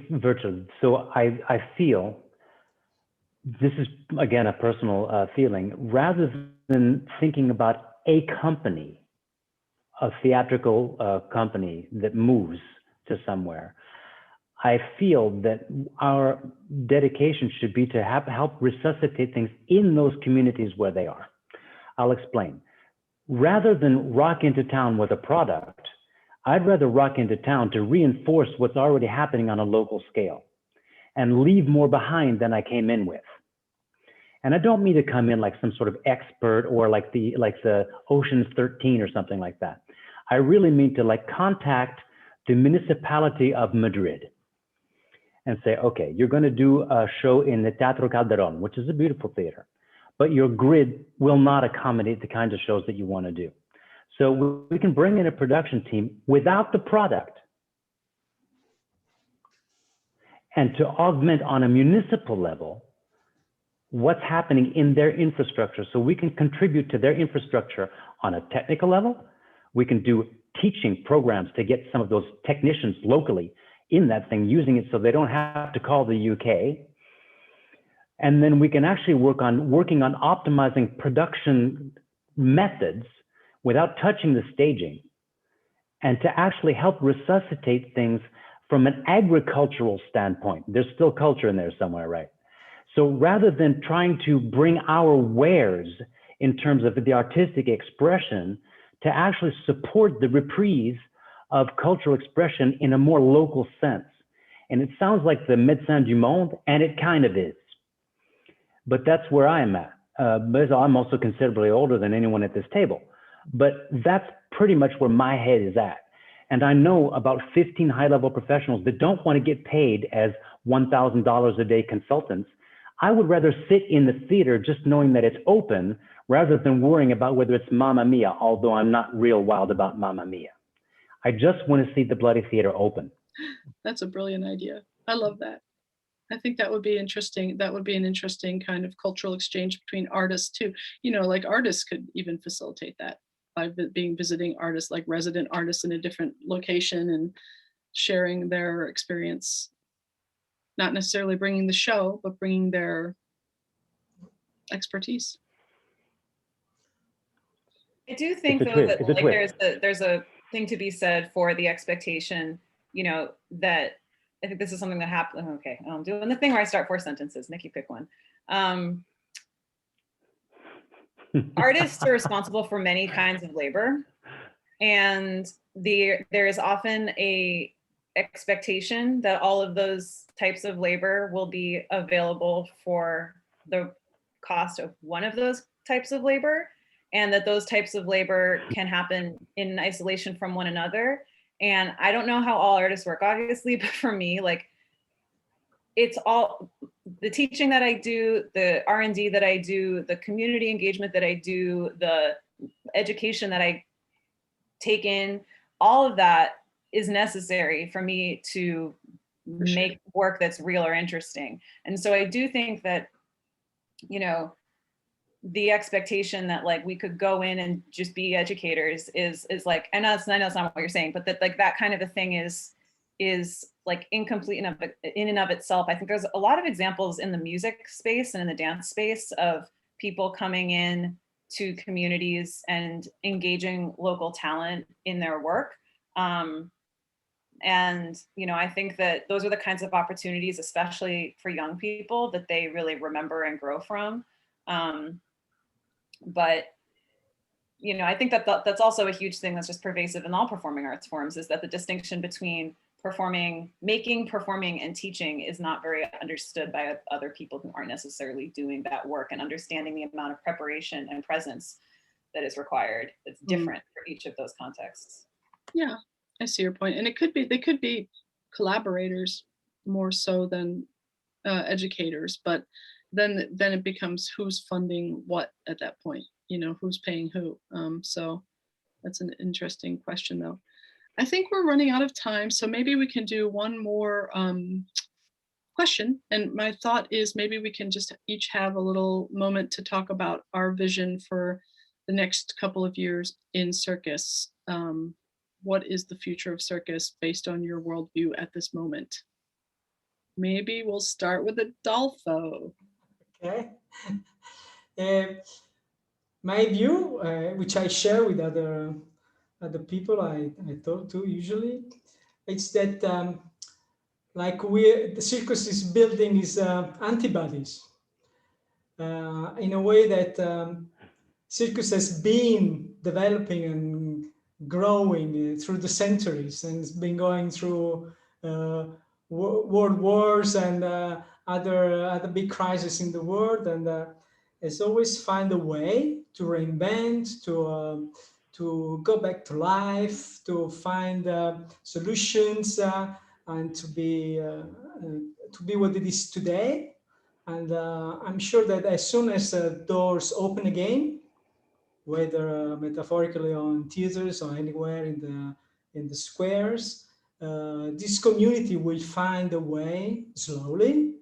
Virtually. So I feel, this is again a personal feeling, rather than thinking about a company, a theatrical company that moves to somewhere, I feel that our dedication should be to help resuscitate things in those communities where they are. I'll explain. Rather than rock into town with a product, I'd rather rock into town to reinforce what's already happening on a local scale and leave more behind than I came in with. And I don't mean to come in like some sort of expert or like the Ocean's 13 or something like that. I really mean to like contact the municipality of Madrid and say, okay, you're going to do a show in the Teatro Calderón, which is a beautiful theater, but your grid will not accommodate the kinds of shows that you want to do. So we can bring in a production team without the product and to augment on a municipal level what's happening in their infrastructure. So we can contribute to their infrastructure on a technical level. We can do teaching programs to get some of those technicians locally in that thing, using it so they don't have to call the UK. And then we can actually working on optimizing production methods without touching the staging, and to actually help resuscitate things from an agricultural standpoint. There's still culture in there somewhere, right? So rather than trying to bring our wares in terms of the artistic expression, to actually support the reprise of cultural expression in a more local sense. And it sounds like the Médecins du Monde, and it kind of is. But that's where I am at. But I'm also considerably older than anyone at this table. But that's pretty much where my head is at. And I know about 15 high-level professionals that don't want to get paid as $1,000 a day consultants. I would rather sit in the theater just knowing that it's open rather than worrying about whether it's Mamma Mia, although I'm not real wild about Mamma Mia. I just want to see the bloody theater open. That's a brilliant idea. I love that. I think that would be interesting. That would be an interesting kind of cultural exchange between artists too. You know, like artists could even facilitate that by being visiting artists, like resident artists in a different location and sharing their experience. Not necessarily bringing the show, but bringing their expertise. I do think though that like there's a thing to be said for the expectation, you know, that I think this is something that happened. Okay, I'm doing the thing where I start 4 sentences. Nikki, pick one. Artists are responsible for many kinds of labor, and there is often a expectation that all of those types of labor will be available for the cost of one of those types of labor, and that those types of labor can happen in isolation from one another. And I don't know how all artists work, obviously, but for me, like, it's all the teaching that I do, the R&D that I do, the community engagement that I do, the education that I take in, all of that is necessary for me to make work that's real or interesting. And so I do think that, you know, the expectation that like we could go in and just be educators is like, I know it's not what you're saying, but that like that kind of a thing is like incomplete in and of itself. I think there's a lot of examples in the music space and in the dance space of people coming in to communities and engaging local talent in their work. And, you know, I think that those are the kinds of opportunities, especially for young people, that they really remember and grow from. But, you know, I think that that's also a huge thing that's just pervasive in all performing arts forms, is that the distinction between performing, and teaching is not very understood by other people who aren't necessarily doing that work and understanding the amount of preparation and presence that is required. It's different for each of those contexts. Yeah, I see your point. And they could be collaborators more so than educators, but then it becomes who's funding what at that point, you know, who's paying who. So that's an interesting question though. I think we're running out of time, so maybe we can do one more question. And my thought is maybe we can just each have a little moment to talk about our vision for the next couple of years in circus. What is the future of circus based on your worldview at this moment? Maybe we'll start with Adolfo. Okay. My view, which I share with other people I talk to usually, it's that like the circus is building its antibodies in a way that circus has been developing and growing through the centuries, and it's been going through world wars and other big crises in the world, and has always find a way to reinvent, to go back to life, to find solutions, and to be what it is today. And I'm sure that as soon as doors open again, whether metaphorically on theaters or anywhere in the squares. This community will find a way slowly,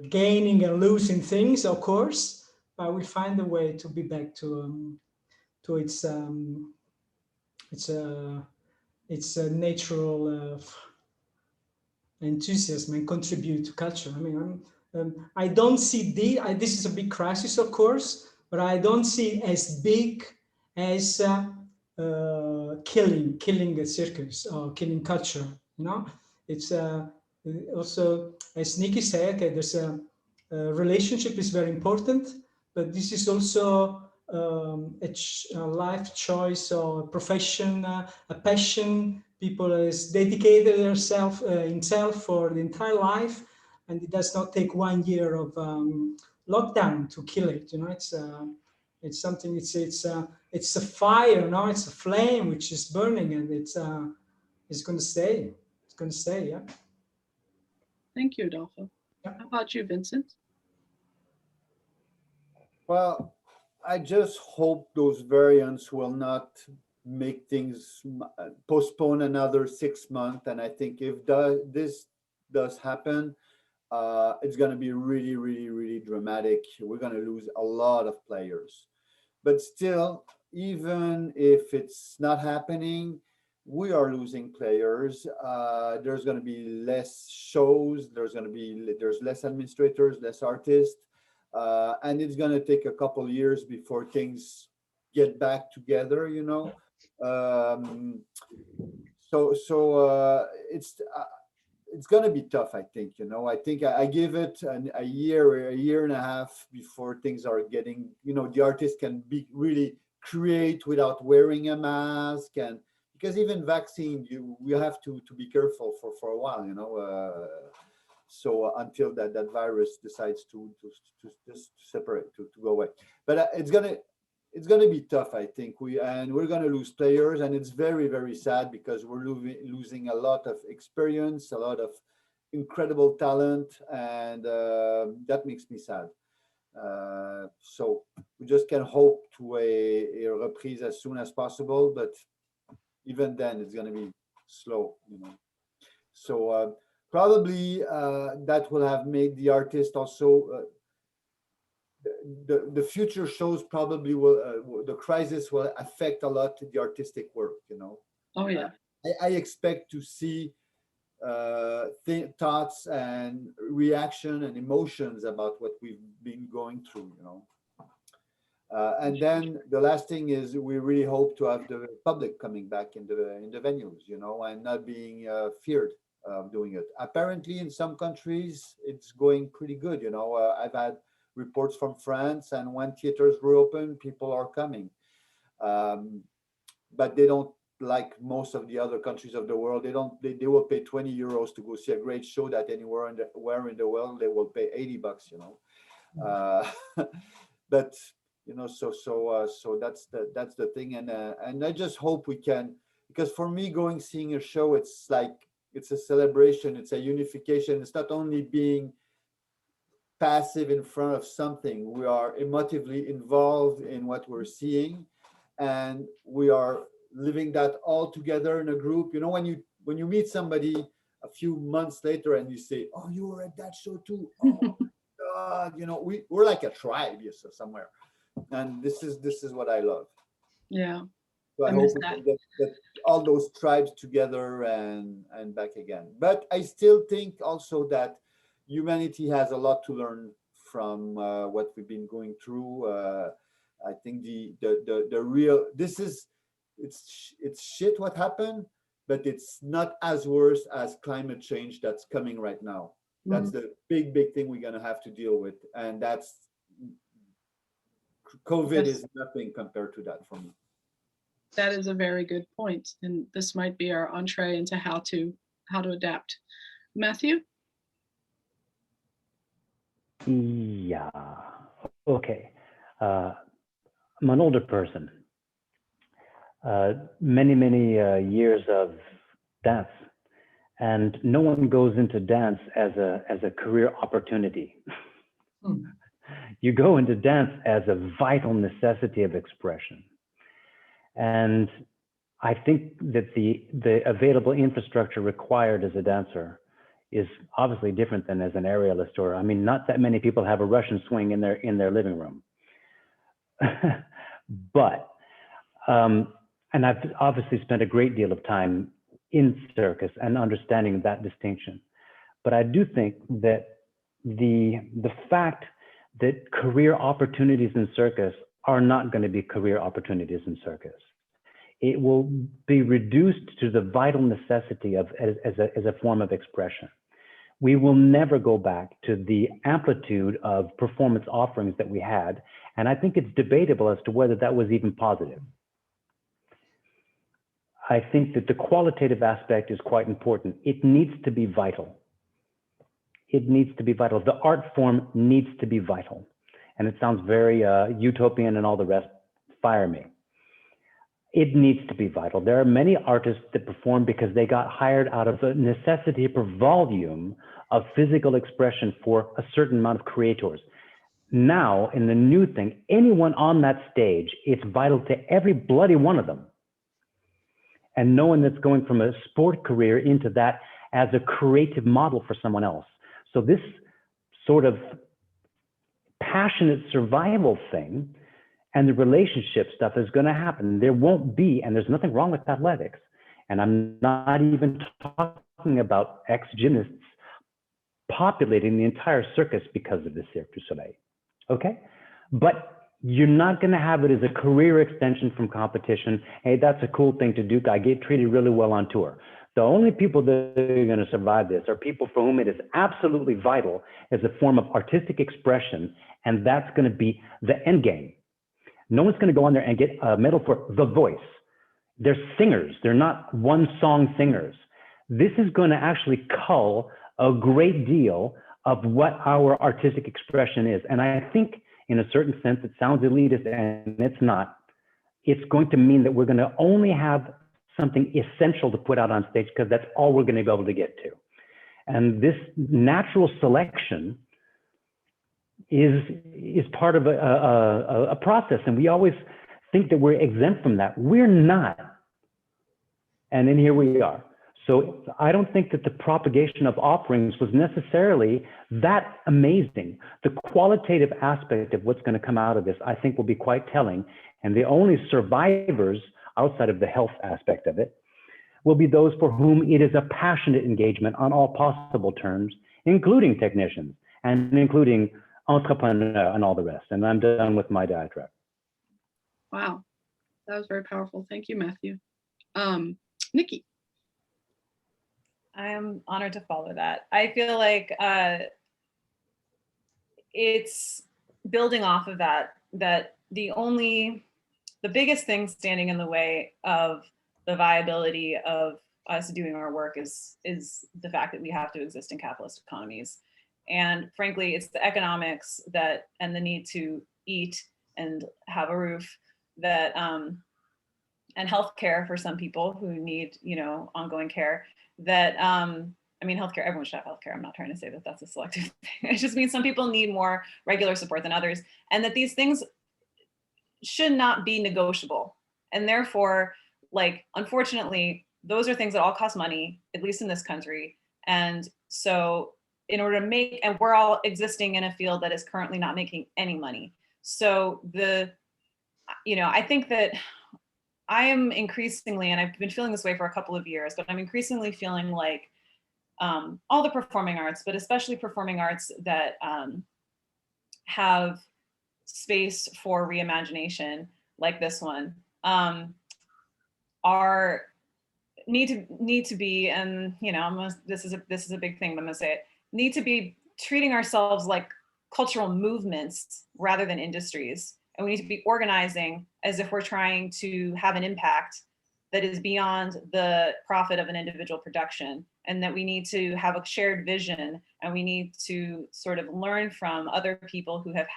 gaining and losing things, of course, but we find a way to be back to its natural enthusiasm and contribute to culture. I mean, I don't see this is a big crisis, of course, but I don't see as big as killing a circus or killing culture. You know, it's also, as Nikki said, okay, there's a relationship is very important, but this is also a life choice or a profession, a passion. People has dedicated themselves himself for the entire life, and it does not take 1 year of lockdown to kill it. You know, it's something. It's a fire. No, it's a flame which is burning, and it's going to stay. It's going to stay. Yeah. Thank you, Adolfo. Yeah. How about you, Vincent? Well, I just hope those variants will not make things postpone another 6 months. And I think if this does happen, it's going to be really, really, really dramatic. We're going to lose a lot of players. But still, even if it's not happening, we are losing players. There's going to be less shows. There's less administrators, less artists. And it's going to take a couple of years before things get back together, you know. It's going to be tough, I think. You know, I think I give it a year and a half before things are getting, you know, the artist can be really create without wearing a mask, and because even vaccine, we have to be careful for a while, you know. So until that virus decides to separate, to go away, but it's gonna be tough, I think. We're gonna lose players, and it's very, very sad because we're losing a lot of experience, a lot of incredible talent, and that makes me sad. So we just can hope to a reprise as soon as possible, but even then it's gonna be slow, you know. So probably that will have made the artist also. The future shows probably will the crisis will affect a lot the artistic work, you know. Oh yeah. I expect to see thoughts and reaction and emotions about what we've been going through, you know. And then the last thing is we really hope to have the public coming back in the venues, you know, and not being feared of doing it. Apparently, in some countries, it's going pretty good. You know, I've had reports from France, and when theaters were open, people are coming. But they don't, like most of the other countries of the world, they will pay 20 euros to go see a great show that anywhere in the world they will pay $80, you know. But you know, so that's the thing, and I just hope we can, because for me, seeing a show, it's like it's a celebration, it's a unification. It's not only being passive in front of something. We are emotively involved in what we're seeing, and we are living that all together in a group. You know, when you meet somebody a few months later and you say, "Oh, you were at that show too." Oh God, you know, we're like a tribe, yes, somewhere, and this is what I love. Yeah. So I hope we can get all those tribes together and back again. But I still think also that humanity has a lot to learn from what we've been going through. I think the real it's shit what happened, but it's not as worse as climate change that's coming right now. That's the big thing we're gonna have to deal with, and that's COVID is nothing compared to that for me. That is a very good point, and this might be our entree into how to adapt. Matthew? Yeah. Okay. I'm an older person. Many years of dance, and no one goes into dance as a career opportunity. You go into dance as a vital necessity of expression. And I think that the available infrastructure required as a dancer is obviously different than as an aerialist, or, I mean, not that many people have a Russian swing in their living room. But, and I've obviously spent a great deal of time in circus and understanding that distinction. But I do think that the fact that career opportunities in circus are not going to be career opportunities in circus. It will be reduced to the vital necessity of as a form of expression. We will never go back to the amplitude of performance offerings that we had. And I think it's debatable as to whether that was even positive. I think that the qualitative aspect is quite important. It needs to be vital. It needs to be vital. The art form needs to be vital. And it sounds very utopian and all the rest, fire me. It needs to be vital. There are many artists that perform because they got hired out of the necessity for volume of physical expression for a certain amount of creators. Now, in the new thing, anyone on that stage, it's vital to every bloody one of them. And no one that's going from a sport career into that as a creative model for someone else. So this sort of passionate survival thing and the relationship stuff is going to happen. There won't be, and there's nothing wrong with athletics. And I'm not even talking about ex-gymnasts populating the entire circus because of the Cirque du Soleil, okay? But you're not going to have it as a career extension from competition. Hey, that's a cool thing to do. I get treated really well on tour. The only people that are going to survive this are people for whom it is absolutely vital as a form of artistic expression, and that's going to be the end game. No one's going to go on there and get a medal for the voice. They're singers. They're not one-song singers. This is going to actually cull a great deal of what our artistic expression is. And I think, in a certain sense, it sounds elitist, and it's not. It's going to mean that we're going to only have something essential to put out on stage because that's all we're going to be able to get to. And this natural selection is part of a process, and we always think that we're exempt from that. We're not. And then here we are. So I don't think that the propagation of offerings was necessarily that amazing. The qualitative aspect of what's going to come out of this, I think, will be quite telling. And the only survivors outside of the health aspect of it will be those for whom it is a passionate engagement on all possible terms, including technicians and including entrepreneurs and all the rest. And I'm done with my diatribe. Wow, that was very powerful. Thank you, Matthew. Nikki. I am honored to follow that. I feel like it's building off of that, that the biggest thing standing in the way of the viability of us doing our work is the fact that we have to exist in capitalist economies. And frankly, it's the economics that, and the need to eat and have a roof that, and healthcare for some people who need, ongoing care that, I mean, healthcare, everyone should have healthcare. I'm not trying to say that that's a selective thing. It just means some people need more regular support than others, and that these things should not be negotiable. And therefore, unfortunately, those are things that all cost money, at least in this country. And so in order to make, and we're all existing in a field that is currently not making any money. So I think that I am increasingly, and I've been feeling this way for a couple of years, but I'm increasingly feeling like all the performing arts, but especially performing arts that have space for reimagination, like this one, need to be, and this is a big thing, but I'm gonna say it, need to be treating ourselves like cultural movements rather than industries. And we need to be organizing as if we're trying to have an impact that is beyond the profit of an individual production, and that we need to have a shared vision, and we need to sort of learn from other people who have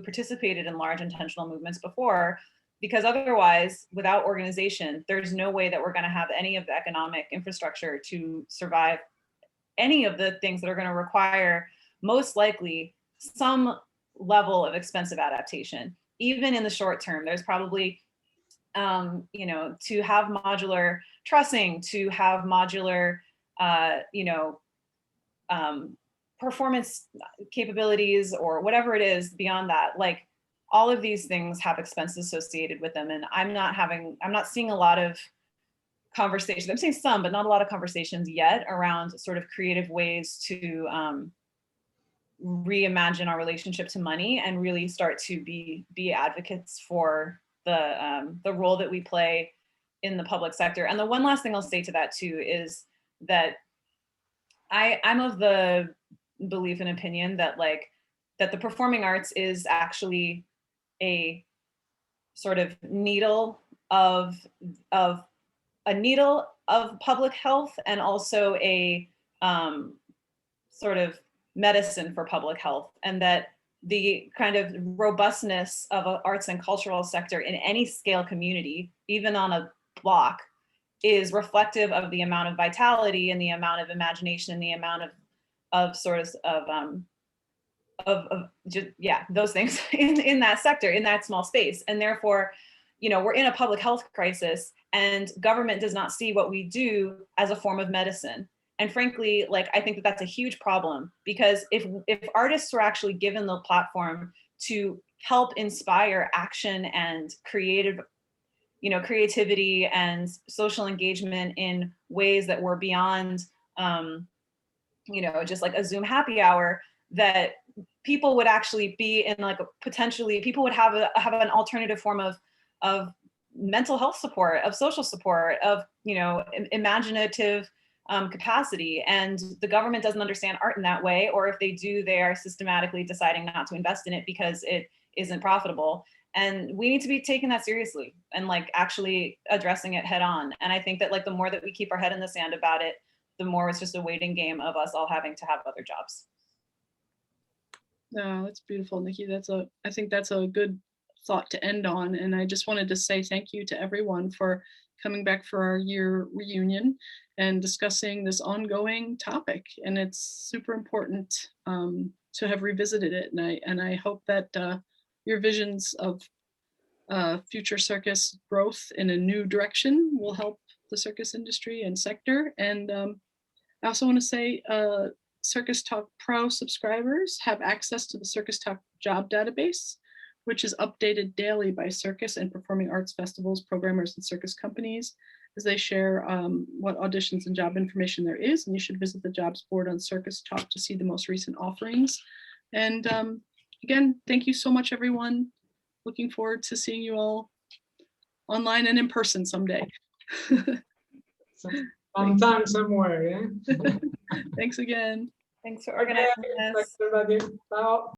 participated in large intentional movements before, because otherwise, without organization, there's no way that we're going to have any of the economic infrastructure to survive any of the things that are going to require most likely some level of expensive adaptation. Even in the short term, there's probably, you know, to have modular trussing, to have modular, you know, performance capabilities or whatever it is beyond that, like all of these things have expenses associated with them. And I'm not seeing a lot of conversations. I'm seeing some, but not a lot of conversations yet around sort of creative ways to reimagine our relationship to money and really start to be advocates for the role that we play in the public sector. And the one last thing I'll say to that too is that I'm of the belief and opinion that that the performing arts is actually a sort of needle of public health, and also a sort of medicine for public health, and that the kind of robustness of an arts and cultural sector in any scale community, even on a block, is reflective of the amount of vitality and the amount of imagination and the amount of just, yeah, those things in that sector, in that small space. And therefore, you know, we're in a public health crisis, and government does not see what we do as a form of medicine. And frankly, like, I think that that's a huge problem, because if artists were actually given the platform to help inspire action and creativity and social engagement in ways that were beyond, just like a Zoom happy hour, that people would actually be in like people would have an alternative form of mental health support, of social support, of, imaginative capacity. And the government doesn't understand art in that way, or if they do, they are systematically deciding not to invest in it because it isn't profitable. And we need to be taking that seriously and like actually addressing it head on. And I think that like the more that we keep our head in the sand about it, the more it's just a waiting game of us all having to have other jobs. No, that's beautiful, Nikki. I think that's a good thought to end on. And I just wanted to say thank you to everyone for coming back for our year reunion and discussing this ongoing topic. And it's super important to have revisited it. And I hope that your visions of future circus growth in a new direction will help the circus industry and sector. And I also want to say Circus Talk Pro subscribers have access to the Circus Talk job database, which is updated daily by circus and performing arts festivals, programmers, and circus companies as they share what auditions and job information there is. And you should visit the jobs board on Circus Talk to see the most recent offerings. And again, thank you so much, everyone. Looking forward to seeing you all online and in person someday. Sometime, somewhere, yeah. Thanks again. Thanks for organizing this. Thanks, everybody. Ciao.